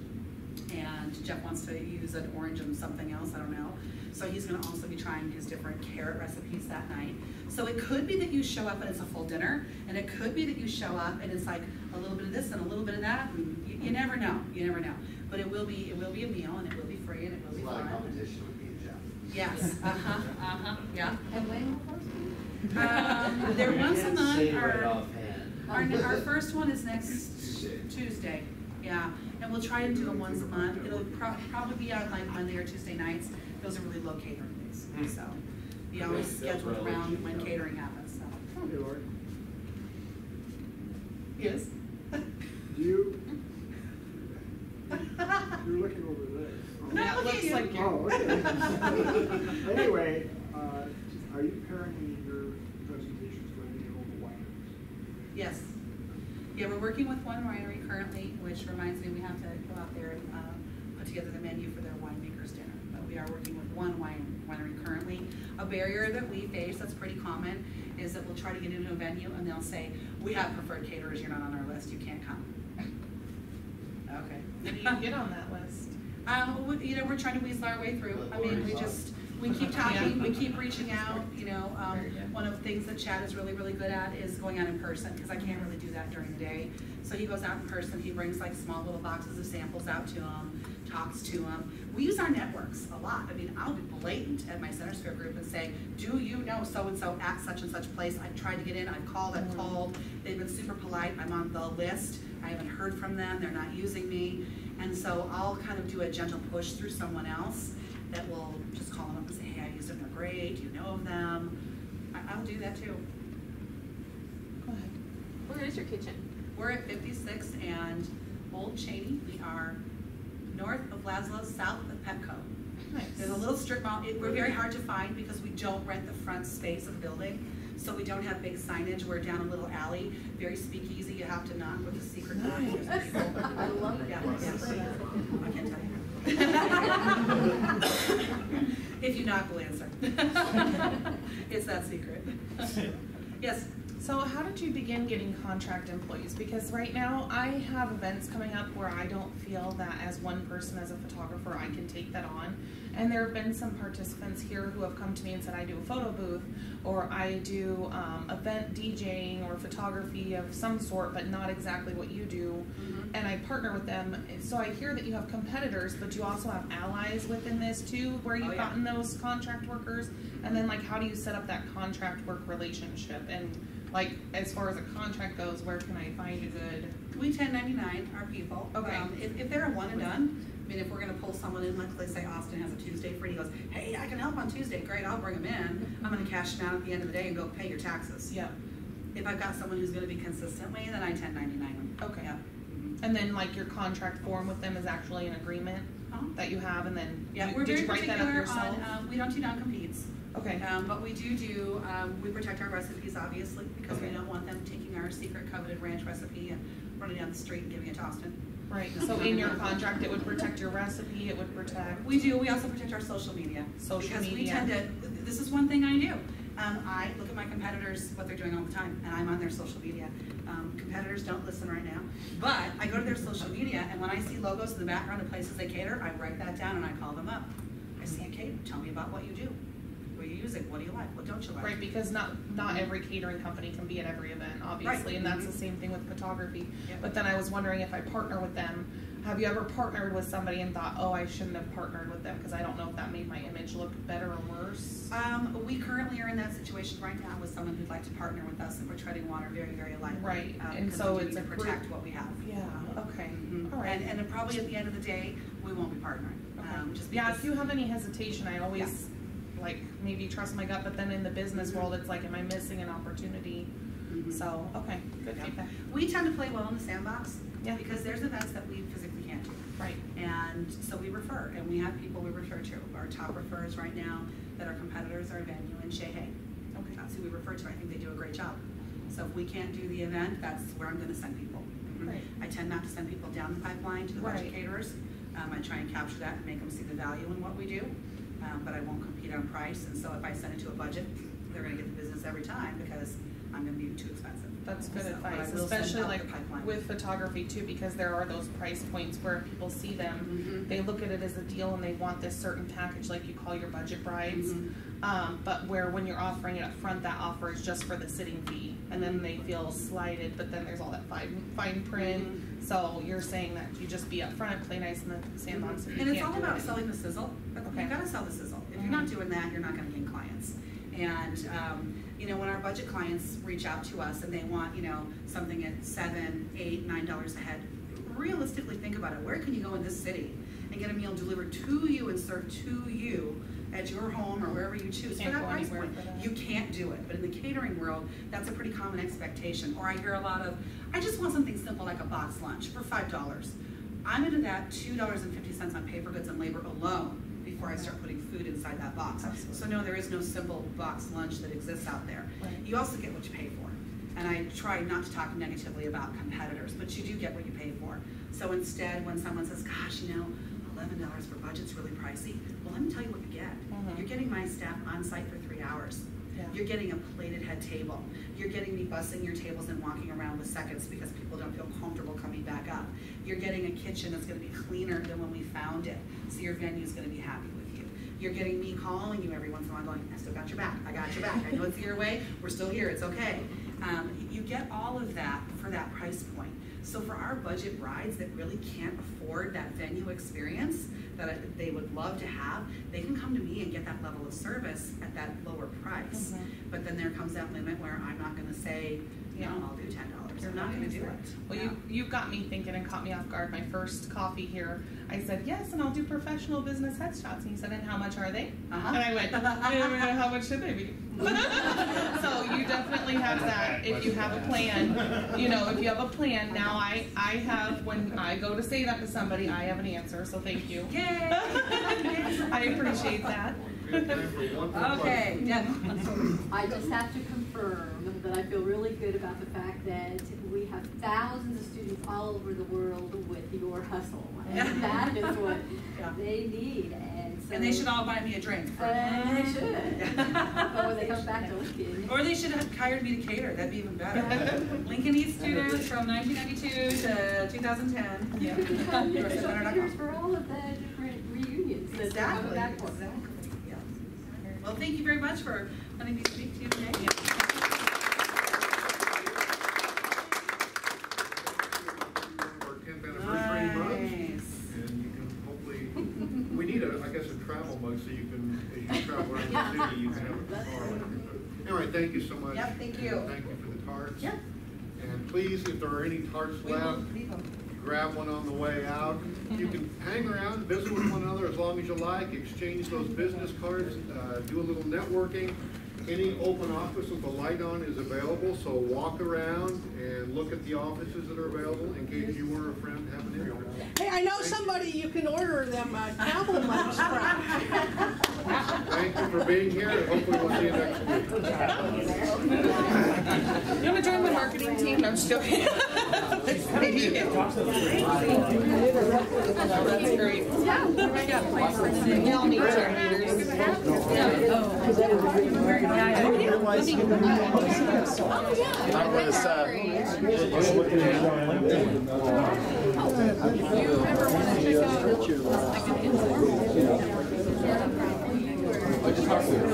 and Jeff wants to use an orange and something else, I don't know. So he's gonna also be trying his different carrot recipes that night. So it could be that you show up and it's a full dinner, and it could be that you show up and it's like a little bit of this and a little bit of that, and you never know, But it will be a meal, and it will be free, and it will be There's a lot of fun. competition with me and Jeff. Yes, yeah. And when will those be? They're once a Can't month. say right offhand. Our first one is next Tuesday. Yeah, and we'll try and do them once a month. It'll probably be on like Monday or Tuesday nights. Those are really low catering days, so we always schedule it around when catering happens. So. Hey, Laurie. Yes. You're looking over there. That looks like you. Oh, okay. Anyway, are you pairing your presentations with any of the wineries? Yes. Yeah, we're working with one winery currently, which reminds me we have to go out there and put together the menu for their winemaker's dinner. But we are working with one winery currently. A barrier that we face that's pretty common is that we'll try to get into a venue and they'll say, we have preferred caterers, you're not on our list, you can't come. Okay. How do you get on that list? We're trying to weasel our way through. I mean, we keep talking, we keep reaching out, one of the things that Chad is really, really good at is going out in person, because I can't really do that during the day. So he goes out in person, he brings like small little boxes of samples out to them, talks to them. We use our networks a lot. I mean, I'll be blatant at my Center Sphere group and say, do you know so-and-so at such and such place? I've tried to get in, I've called, they've been super polite, I'm on the list, I haven't heard from them, they're not using me. And so I'll kind of do a gentle push through someone else that will just call them up and say, hey, I used them, they're great, do you know of them? I'll do that too. Go ahead. Where is your kitchen? We're at 56 and Old Cheney. We are north of Laszlo, south of Petco. Nice. There's a little strip mall. We're very hard to find because we don't rent the front space of the building. So we don't have big signage. We're down a little alley, very speakeasy. You have to knock with a secret knock. Nice. I love it. Yeah, I can't tell you. If you knock, we'll answer. It's that secret. Yes. So how did you begin getting contract employees? Because right now I have events coming up where I don't feel that as one person, as a photographer, I can take that on. And there have been some participants here who have come to me and said, I do a photo booth, or I do event DJing or photography of some sort, but not exactly what you do. And I partner with them. So I hear that you have competitors, but you also have allies within this too, where you've gotten those contract workers. And then like, how do you set up that contract work relationship? And like, as far as a contract goes, where can I find a good? We 1099 our people. Okay. If they're a one and done, I mean, if we're gonna pull someone in, like let's say Austin has a Tuesday free, he goes, hey, I can help on Tuesday, great, I'll bring him in. I'm gonna cash him out at the end of the day and go pay your taxes. Yeah. If I've got someone who's gonna be consistently, then I 1099 them. Okay. Yeah. And then like your contract form with them is actually an agreement that you have, and then We're did very you write that up particular yourself? on, we don't do non-competes. Okay. But we we protect our recipes, obviously, because we don't want them taking our secret coveted ranch recipe and running down the street and giving it to Austin. Right. So in your contract, it would protect your recipe. It would protect. We do. We also protect our social media. Because we tend to. This is one thing I do. I look at my competitors, what they're doing all the time, and I'm on their social media. Competitors don't listen right now, but I go to their social media, and when I see logos in the background of places they cater, I write that down and I call them up. I see a cater. Tell me about what you do. What are you using? What do you like? What don't you like? Right, because not every catering company can be at every event, obviously, and that's the same thing with photography. Yep. But then I was wondering if I partner with them. Have you ever partnered with somebody and thought, oh, I shouldn't have partnered with them because I don't know if that made my image look better or worse? We currently are in that situation right now with someone who'd like to partner with us, and we're treading water very, very lightly. Right, and because so we it's need to protect what we have. Yeah. Okay. Mm-hmm. All right. And then probably at the end of the day, we won't be partnering. Okay. Just Yeah. because, If you have any hesitation, I always like maybe trust my gut, but then in the business world, it's like, am I missing an opportunity? So okay, good feedback. We tend to play well in the sandbox. Yeah. Because there's events that we physically can't do. Right. And so we refer, and we have people we refer to. Our top referrers right now that are competitors are Venue and Shea Hay. Okay. That's who we refer to. I think they do a great job. So if we can't do the event, that's where I'm gonna send people. Right. I tend not to send people down the pipeline to the budget caterers. I try and capture that and make them see the value in what we do, but I won't compete on price. And so if I send it to a budget, they're gonna get the business every time because I'm gonna be too expensive. That's good So, but I advice, will send especially out like the pipeline. with photography too, because there are those price points where people see them, they look at it as a deal and they want this certain package, like you call your budget brides. But where when you're offering it up front, that offer is just for the sitting fee, and then they feel slighted. But then there's all that fine print. So you're saying that you just be up front, play nice in the sandbox. And it's all about selling the sizzle. Okay. You've got to sell the sizzle. If you're not doing that, you're not going to gain clients. And you know, when our budget clients reach out to us and they want, you know, something at $7, $8, $9 a head, realistically think about it. Where can you go in this city and get a meal delivered to you and served to you at your home or wherever you choose for that price point? You can't do it. But in the catering world, that's a pretty common expectation. Or I hear a lot of, I just want something simple like a box lunch for $5. I'm into that $2.50 on paper goods and labor alone before I start putting food inside that box. Absolutely. So no, there is no simple box lunch that exists out there. Right. You also get what you pay for. And I try not to talk negatively about competitors, but you do get what you pay for. So instead, when someone says, gosh, you know, $11 for budget's really pricey, well, let me tell you what you get. You're getting my staff on site for 3 hours. Yeah. You're getting a plated head table. You're getting me bussing your tables and walking around with seconds because people don't feel comfortable coming back up. You're getting a kitchen that's going to be cleaner than when we found it, so your venue's going to be happy with you. You're getting me calling you every once in a while going, I still got your back, I got your back, I know it's your way, we're still here, it's okay. You get all of that for that price point. So for our budget brides that really can't afford that venue experience that they would love to have, they can come to me and get that level of service at that lower price. But then there comes that limit where I'm not going to say Yeah. No, I'll do $10. You're not gonna do it. Well, you've got me thinking and caught me off guard. My first coffee here, I said, yes, and I'll do professional business headshots. And he said, and how much are they? And I went, how much should they be? So you definitely have that. If you have a plan, if you have a plan, now I have, when I go to say that to somebody, I have an answer, so thank you. Yay! I appreciate that. Okay, yeah. I just have to confirm that I feel really good about the fact that we have thousands of students all over the world with your hustle. And that is what they need. And they should all buy me a drink. They should. But when they come back to Lincoln. Or they should have hired me to cater. That'd be even better. Lincoln East students from 1992 to 2010. You could become caterers for all of the different reunions. Exactly. Yeah. Well, thank you very much for letting me speak to you today. Our 10th anniversary mug, and you can hopefully, we need a travel mug so you can, as you travel around the city, you can have a car. Anyway, thank you so much. Yep, thank you. And thank you for the tarts. Yep. And please, if there are any tarts left, grab one on the way out. You can hang around, visit with one another as long as you like, exchange those business cards, do a little networking. Any open office with a light on is available, so walk around and look at the offices that are available in case you or a friend have an interest. Hey, I know somebody you can order them travel mugs from. Thank you for being here, and hopefully we'll see you next week. You want to join my marketing team? No, I'm just joking. That's great. Y'all need cheerleaders.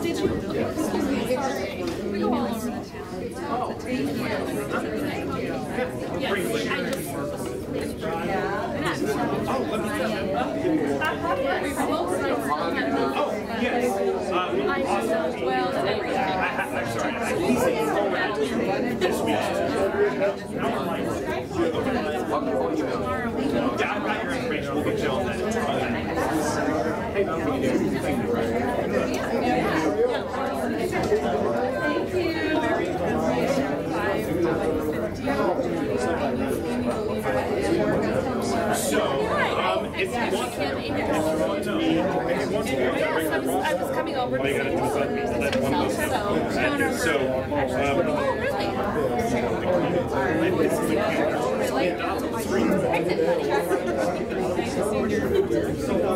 Did you? Excuse me, sorry. We go all over the town. Yeah, I've got your information. We'll get you on that. So, if you want to I was coming over to see you.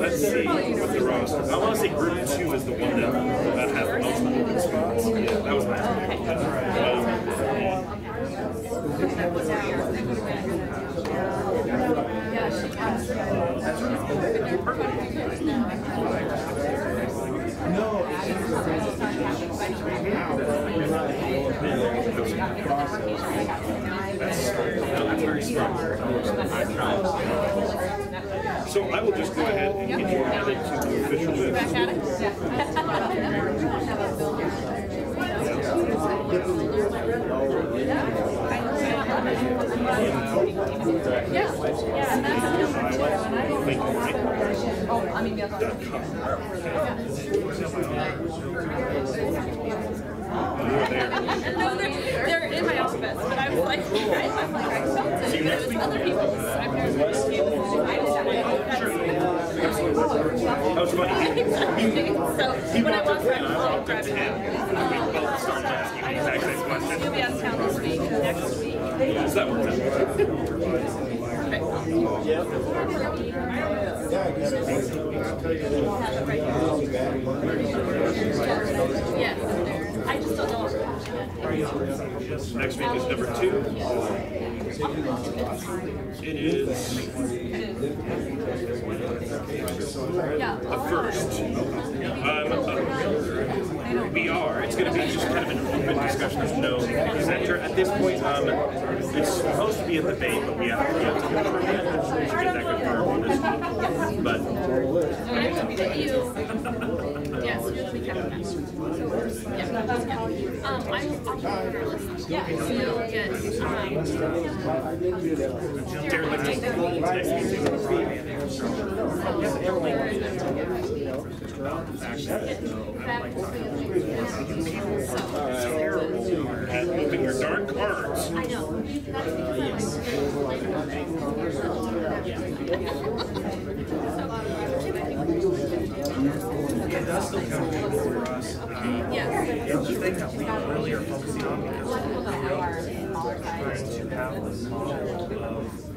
let's see what the roster. I want to say group 2 is the one that has the most open spots. Yeah, that was my that's very smart. So I will just go ahead and get you added to the official list. No, they're in my alphabet, but I was like, I felt it. It was other people's. I've never seen it. That was funny. So when I walked around, I'll grab it. You'll be out of town this week, next week. Does that work out? Yes, I just don't know. Next week is number 2. It is the first. We are. It's going to be just kind of an open discussion. There's no presenter at at this point, it's supposed to be at the Bay, but we have to confirm it. We should get that confirmed this week. But Yes, you're the captain. I'll put your list. Yeah, so you'll get, at open your darn cards. I know. It does still come for us. Yes. It's the thing that we really are focusing on because we're trying to have this model of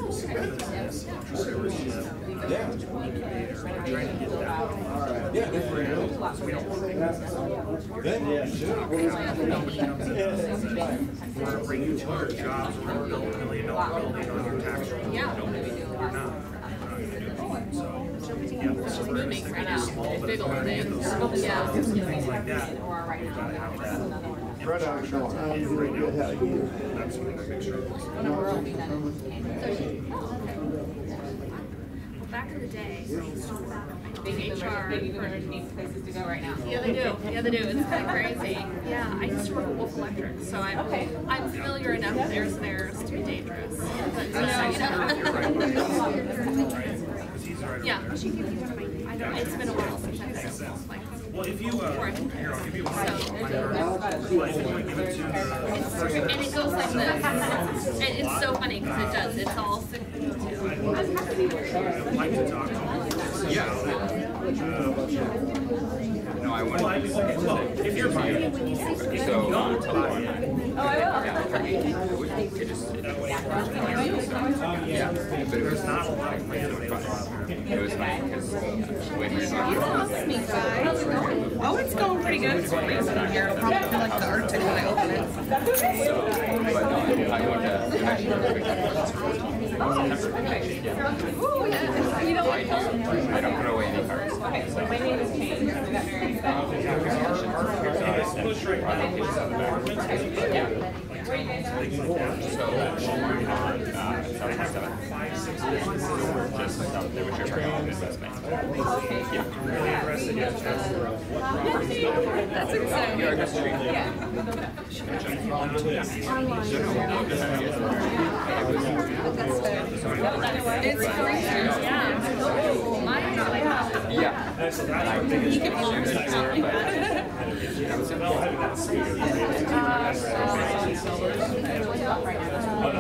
business, entrepreneurship, incubator. We're trying to get that. So we don't want to nobody comes in and says, we're going to bring you 200 jobs, we're going to build $1 million building on your tax return. No, we're not. So, yeah, so we're going to stick with small, but if we're going to get those small things like that, we've got to have that. Right on, Sean. I'm doing good. How are you? That's what I make sure. Back in the day, HR needs places to go right now. Yeah, they do. Yeah, they do. It's kind of crazy. Yeah, I used to work at Wolf Electric, so I'm familiar enough with theirs to be dangerous. But yeah. I know it's been a while since I've been like. Well, if you, here, I'll give you one. And it goes like this. And it's so funny because it does. It's all signature too. I'd like to talk to you. Yeah. No, I want to. Well, if you're buying, So, don't buy it. Oh, I will. Yeah, but There's not a lot of random info out there. it was funny because when you're Oh, it's going pretty good. It's freezing in here. It'll probably feel like the Arctic when I open it. but no, I want to I don't throw away any cards. Okay, so my name is Kate. We got married. That's exciting. You're across the street. It's Fraser. Yeah. Yeah. You can hold it.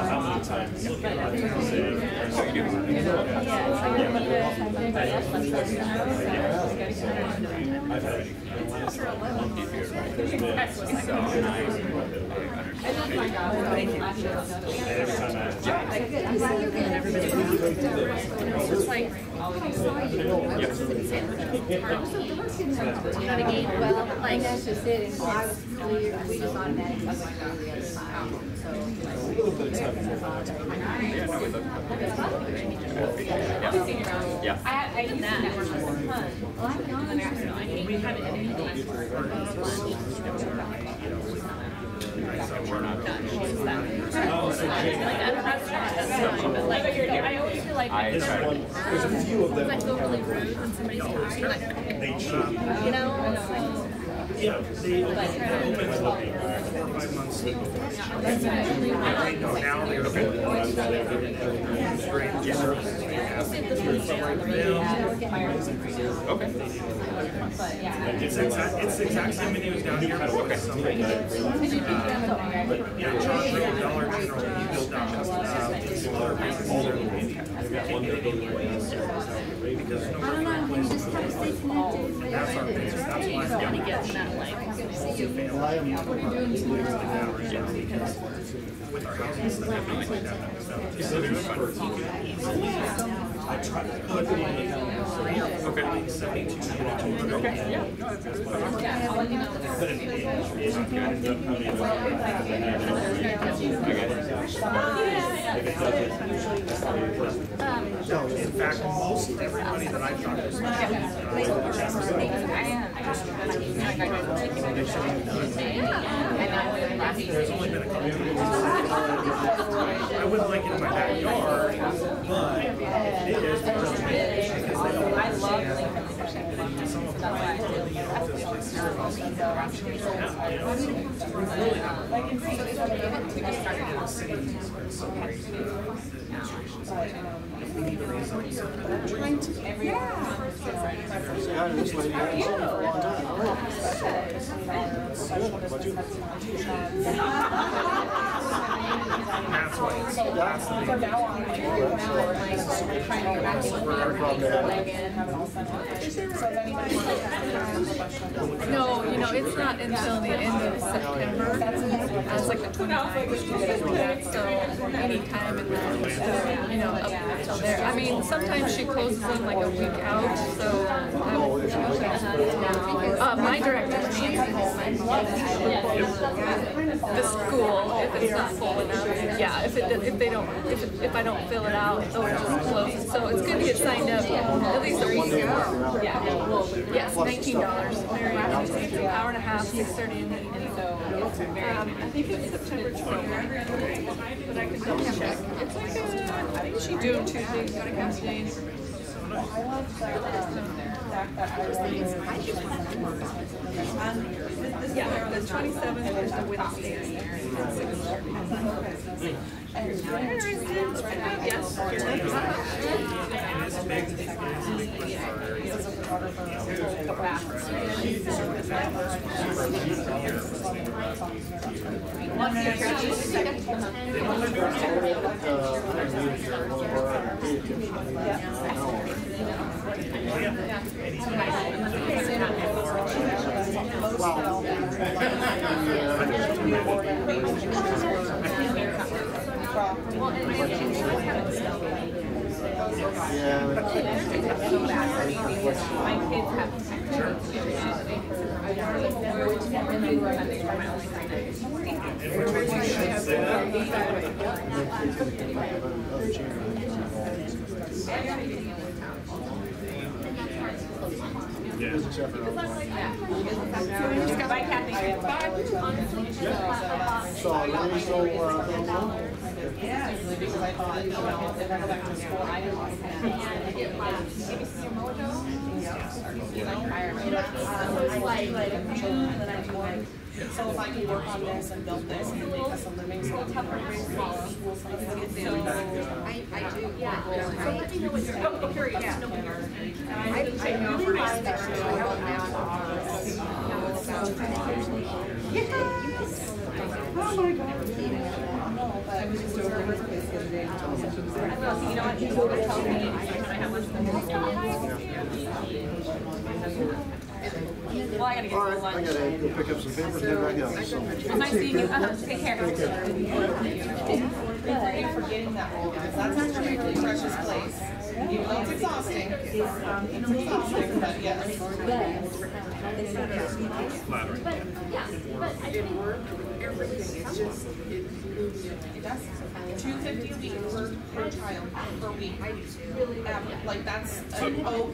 How many times? I've had It's like, Well, like that's just it. And I was clear. We just automatically went through the other side. So. Yeah. I did that. Well, I'll be honest with you. We had it in We're not like at a restaurant, that's fine, but like, I always feel like I try to there's a few of them. I feel really rude when somebody's talking, like, They cheat. you know? Yeah, they open for 4 or 5 months before. Now they're great services. Okay. It's the exact same menu as down here, but with some but yeah, charge rate, Dollar General, you build out smaller businesses are the can't get any employees because no one employees. That's our business. That's why You don't want to get in that, like, with our housing stuff, everything like that. I try to put it in 72 units. Okay, yeah. But it ends up coming In fact, most everybody that I've talked to there's only been a couple of I wouldn't like it in my backyard, but it is because they don't understand some of them really not. We just started in the city where it's so crazy. If we need to raise up trying to that's why it's that's the big No, you know, it's not until the end of September. That's like the 25th. So anytime in that, you know, up until there. I mean, sometimes she closes them like a week out. So my director, the school, if it's not full enough, yeah. If I don't fill it out, they'll just close it. So it's good to get signed up at least a week ago. Yeah. Yes, $19. Very interesting. It's an hour and a half, 6:30 in the evening. I think it's September 20th, but I can double check. It's like I think she June Tuesdays, got a couple days. I love the fact that I yeah, the 27th is the Wednesday. Yes. because I thought, you know, if I go back to school, I didn't want to so if I can work on this and build this and make us a living, so it's tougher to smaller schools like this. So I do, yeah. So let me know what you're curious. I really like that oh my God. I was just over at his place the other day. You know what? He's over telling me I have lunch with well, I gotta get lunch. I gotta go pick up some papers and get back out. So. Nice seeing you. Take care. You're forgetting that role because that's actually a really precious place. Even though it's exhausting. It's exhausting, but yes. But yeah, but I think everything is just it does. $250 a week per child per week. Like that's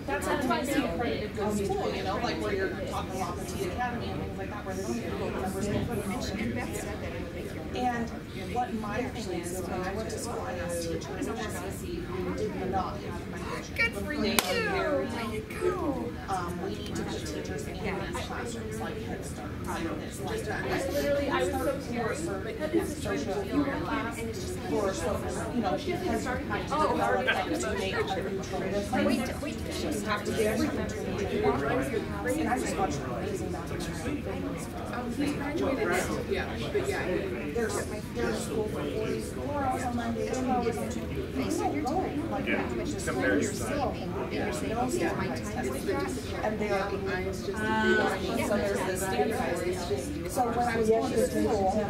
that's a twice accredited good school, you know, like where you're talking about the T Academy and things like that, where they don't get gold numbers. And what my thing is when I went to school, I asked teachers who did not have my good for you. We need to put teachers in these classrooms like Head Start, this, like that. I was so curious because social class or so, you know, because to make a neutral. We just have to do everything to and I just watched an amazing documentary. There's school for 4 hours on Monday, 2 hours on Tuesday. They said you're going like that, which is still you're saving. And they are so there's this standardized. So when I was going to school,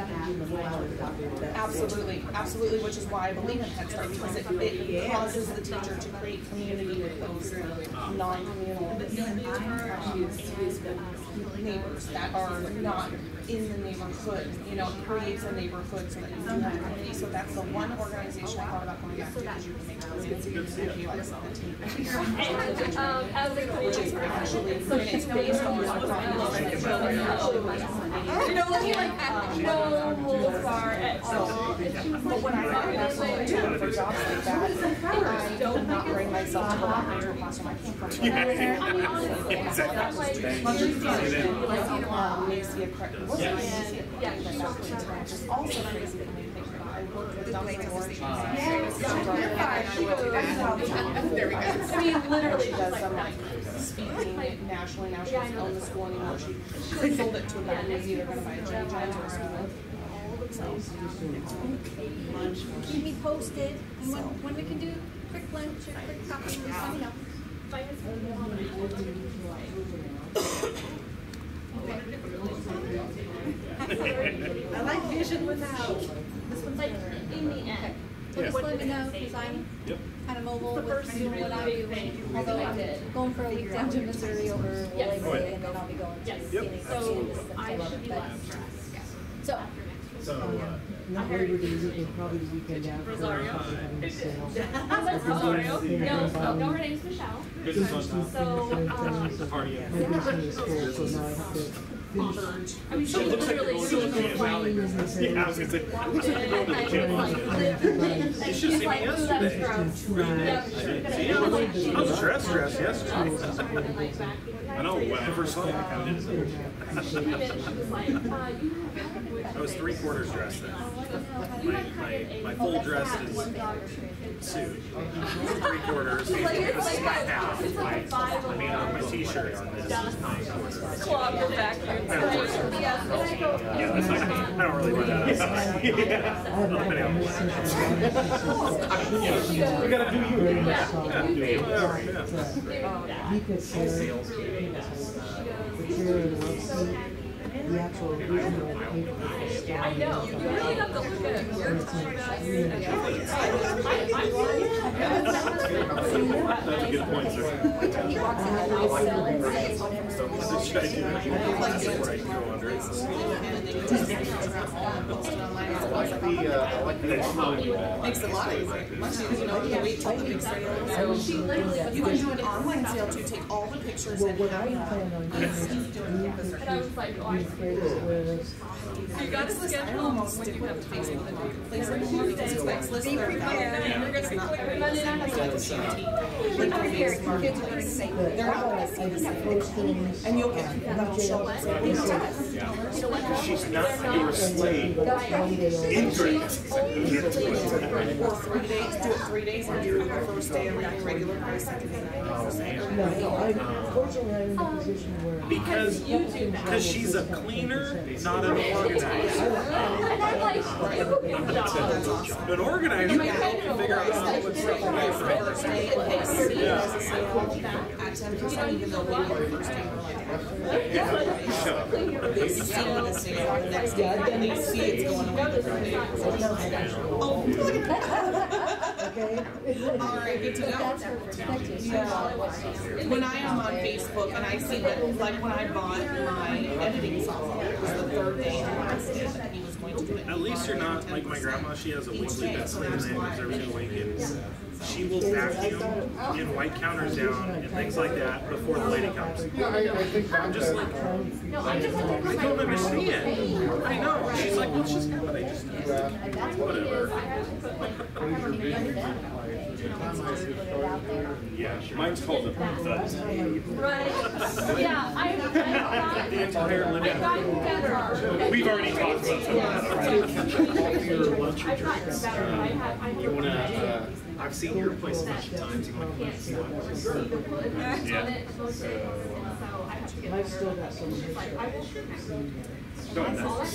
Absolutely, absolutely, which is why I believe in Head Start, because it causes the teacher to create community with those non-communal neighbors that are not in the neighborhood. You know, it creates a neighborhood so that you can have community. So that's the one organization I thought about going back to, because you can make those kids feel like something. Which is actually, and it's based on the population that but when I got into for jobs like that, I did not bring myself to go back into a classroom. I came from which is also crazy when you think about it. I worked with I mean, literally does some like speaking nationally. Now she doesn't own the school anymore. She sold it to a guy who was either going to buy a Jenny Jones or a school. Keep me posted, and when we can do quick lunch or quick coffee, let me know. I like vision without. This one's like in the end. Well, just let me know, because I'm kind of mobile with doing what I'm doing. Although I'm going for a week down to Missouri over Labor Day, and then I'll be going to Phoenix at the end of September. So, not Labor Day weekend, probably the weekend after. Rosario. Rosario? No, her name's Michelle. So, The party. My business is full, so now I have to finish. I mean, she literally Yeah, I was gonna say. You should see me yesterday. I was dressed yesterday. I know, when I first saw you, I kind of did. I was 3/4 dressed then. My full dress is suit. 3/4 is my half. My t-shirt on this is 9/4. Clog your back. Yeah, that's like, I don't really wear that outside. We gotta do you. The actual original paper. I know. You really have to look at your That's a good point, sir. Should I do that? Where I go under it? Makes it a lot easier. Once you know, you wait till the big sale. You can do an online sale to take all the pictures and have And I was like, oh, I you got to schedule when you have Facebook and Fraser more because it's list their value. It's not very easy. They're not going to see the same. And you'll get people that will show up and say, She's not your slave. Incorrect. or 3 days, do it 3 days and do the first day of that regular price, second day. Unfortunately, I'm in a position where Because she's a cleaner, not an organizer. An organizer can help you figure out what's right. First day, and they see it as a sale at 10%, even though maybe the first day we're like, they see the sale the next day, and they see it's going away the third day. Oh, look at that. okay. All right, good to go. When I am on Facebook and I see that, like when I bought my editing software, it was the third day and last day that he was going to do it. At least you're not like my grandma. She has a weekly best friend that moves every single week. She will vacuum and wipe counters down and things like that before the lady comes. Yeah, I think I'm just like, I don't understand. I know. She's like, well, it's just good, but I just whatever. Yeah, mine's called the Perk. right. Yeah, I The entire living room. We've already talked about some of that. You wanna, I've seen your place a bunch of times, you wanna see what Yeah. I've still got some of No, that's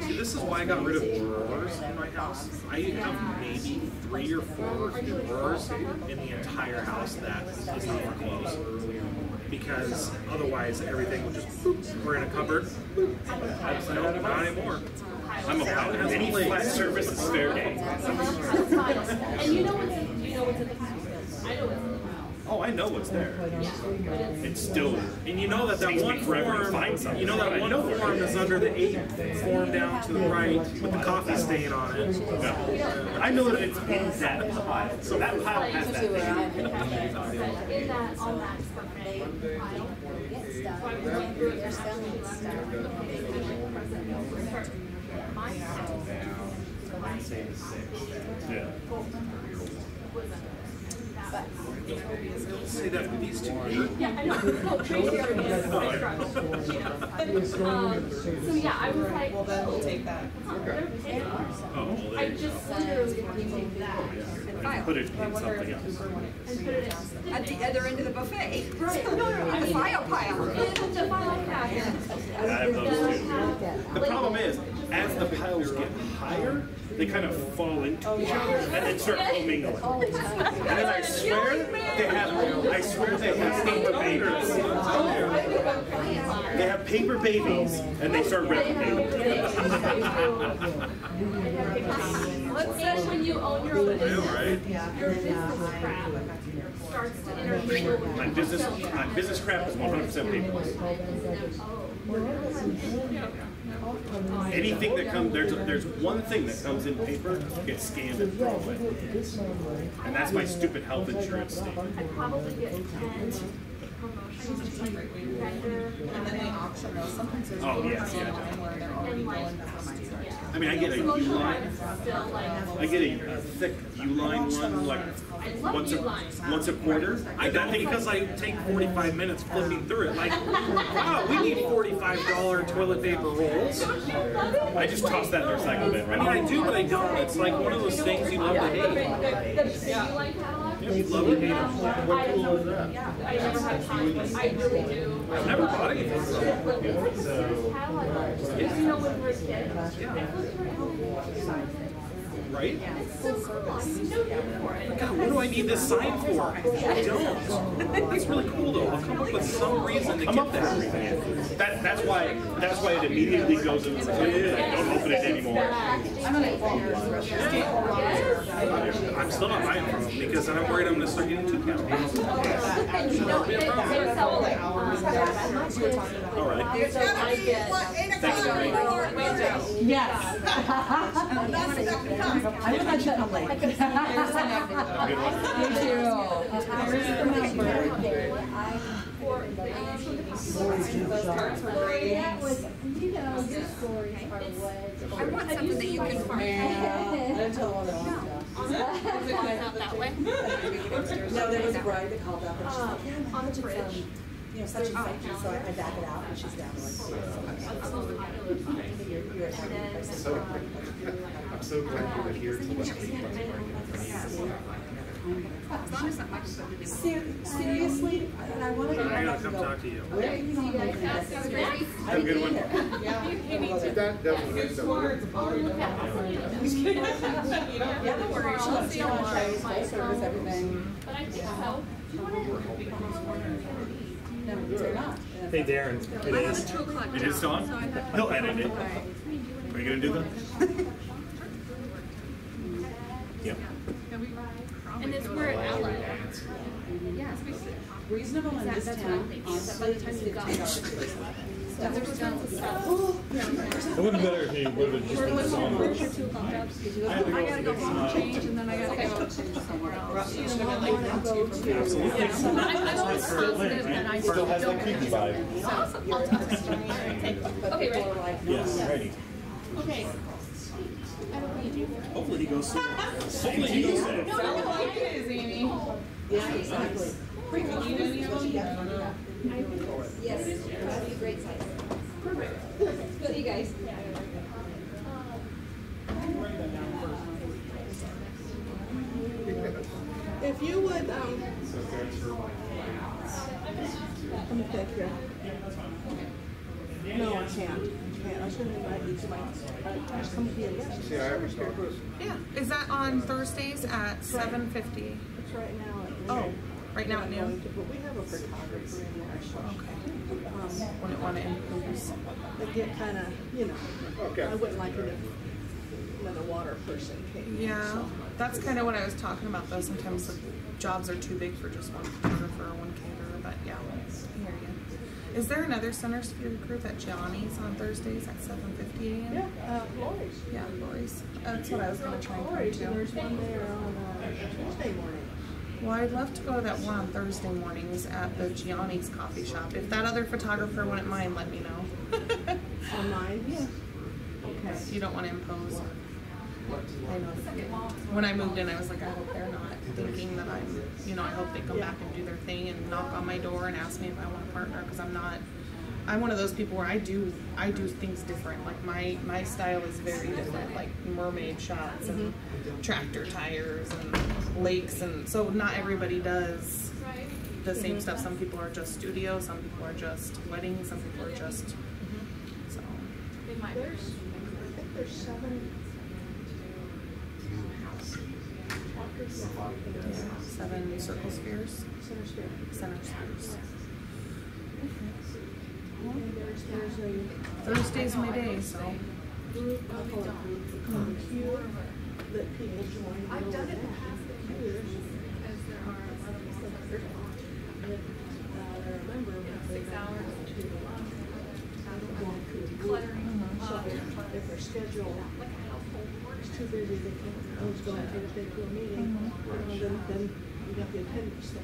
See, this is why I got rid of drawers in my house. I have maybe 3 or 4 drawers in the entire house that is not for clothes. Because otherwise everything would just boop, we're in a cupboard. Boop. No, not anymore. I'm about any flat surface is fair game. And you know what's in the I know what's Oh, I know what's there. It's still, and you know that one form, you know that one form is under the 8 form down to the right with the coffee stain on it. Yeah. I know that it's in that pile, so that pile has that thing. in that on that pile. They're selling stuff. Yeah. Don't say that with these two. Yeah, I know. No, Tracy already has so yeah, I was like, well, then we'll take that. Oh, I just literally want to take that. I put it in something else. And put it in. At the other end of the buffet. Right. No, The file pile. The file pile. I have those too. The problem is, as the piles get higher, they kind of fall into each other and then start commingling. And then I swear they have paper babies. They have paper babies and they start replicating. Especially when you own your own business, right? your business crap starts to intermingle with My business crap is 100% paperless. Anything that comes, there's one thing that comes in paper, gets scanned and thrown away. And that's my stupid health insurance statement. I'd probably get 10 promotions to vendor. And then they auction those. Sometimes there's Oh, yes, yeah. where they're already going before my start. I mean, I get a U-line. I get a thick U-line one, like once a quarter. I don't because I take 45 minutes flipping through it. Like, wow, we need $45 toilet paper rolls. I just toss that in the recycle bin. I mean, I do, but I don't. It's like one of those things you love to hate. You love to hate them. What tool is that? I never have time. I really do. I've never bought anything. You know, when we're kids. Right? It's so cool. I'm so down for it. God, what do I need this sign for? I don't. That's really cool though. I'll come up with some reason to get that. That's why it immediately goes into the don't open it anymore. I'm still not buying from them because then I'm worried I'm going to start getting 2 counts. All right. Thanks, Yes. I would like to come late. Have a good one. You too. Those cards were great. That was, you know, your stories are what. I want something that you can find. That way? No, there was a bride that called up and she's like, yeah, on the bridge. You know, such and such, and so I back it out and she's down to like, I'm so glad you were here to let me. As long as that much stuff is seriously, and I wanted to I gotta come talk to you. where are you going to Have a good one. That definitely does. Yeah, don't worry, she'll see on trays, full service, everything. But I think so. No, they're not. Hey Darren, it is. It is on? He'll edit it. Are you going to do that? Yep. And it's where it outlet. Yeah. Reasonable in this town, honestly, is $15. It would have been better if he would have just been song. I gotta go home and change, and then I gotta go somewhere else. Absolutely. I'm always positive and I Still has that don't. creepy vibe. Awesome. I'll talk to you. Okay, ready? Yes, ready. Okay. I don't need you. Hopefully he goes slow. Hopefully he goes slow. No, it is, Amy. Yeah, exactly. Pretty good. Yes, that'd be great size. Perfect. Good, you guys. If you would, let me take here. No, I can't. Okay, I was gonna invite you to my, come to the event. See, I haven't done this. Yeah. Is that on Thursdays at 7:50? It's right now at noon. Oh, right now at We're going noon? to- But we have a photographer in there, so. Okay. Wouldn't want to impose. They get kinda, you know, Okay. I wouldn't like it if another water person came. in, Yeah, so. that's kind of what I was talking about though. Sometimes the jobs are too big for just one photographer or one caterer, but yeah, I hear you. Is there another Center Sphere group at Gianni's on Thursdays at 7:50 a.m.? Yeah, Laurie's. Yeah, Laurie's. That's what I was going to try and come Laurie's, and to. there's one there on Tuesday morning. Well, I'd love to go to that one on Thursday mornings at the Gianni's coffee shop. If that other photographer wouldn't mind, let me know. On mine? Yeah. Okay. You don't want to impose. I know. When I moved in, I was like, I hope they're not thinking that I'm, you know, I hope they come back and do their thing and knock on my door and ask me if I want a partner, because I'm one of those people where I do things different. Like my style is very different, like mermaid shots and tractor tires and lakes, and so not everybody does the same stuff. Some people are just studio, some people are just weddings, some people are just so. I think there's 7. Yeah, 7 circle spheres. Center Sphere. Center spheres. And there's a Thursday's my day, so. group, I call it group, Q, that people join. I've done it in the past. As there are a lot of people. They're a member of 6 hours to decluttering. So if their schedule is too busy, they can't, I was going to take a meeting, then you got the attendance thing.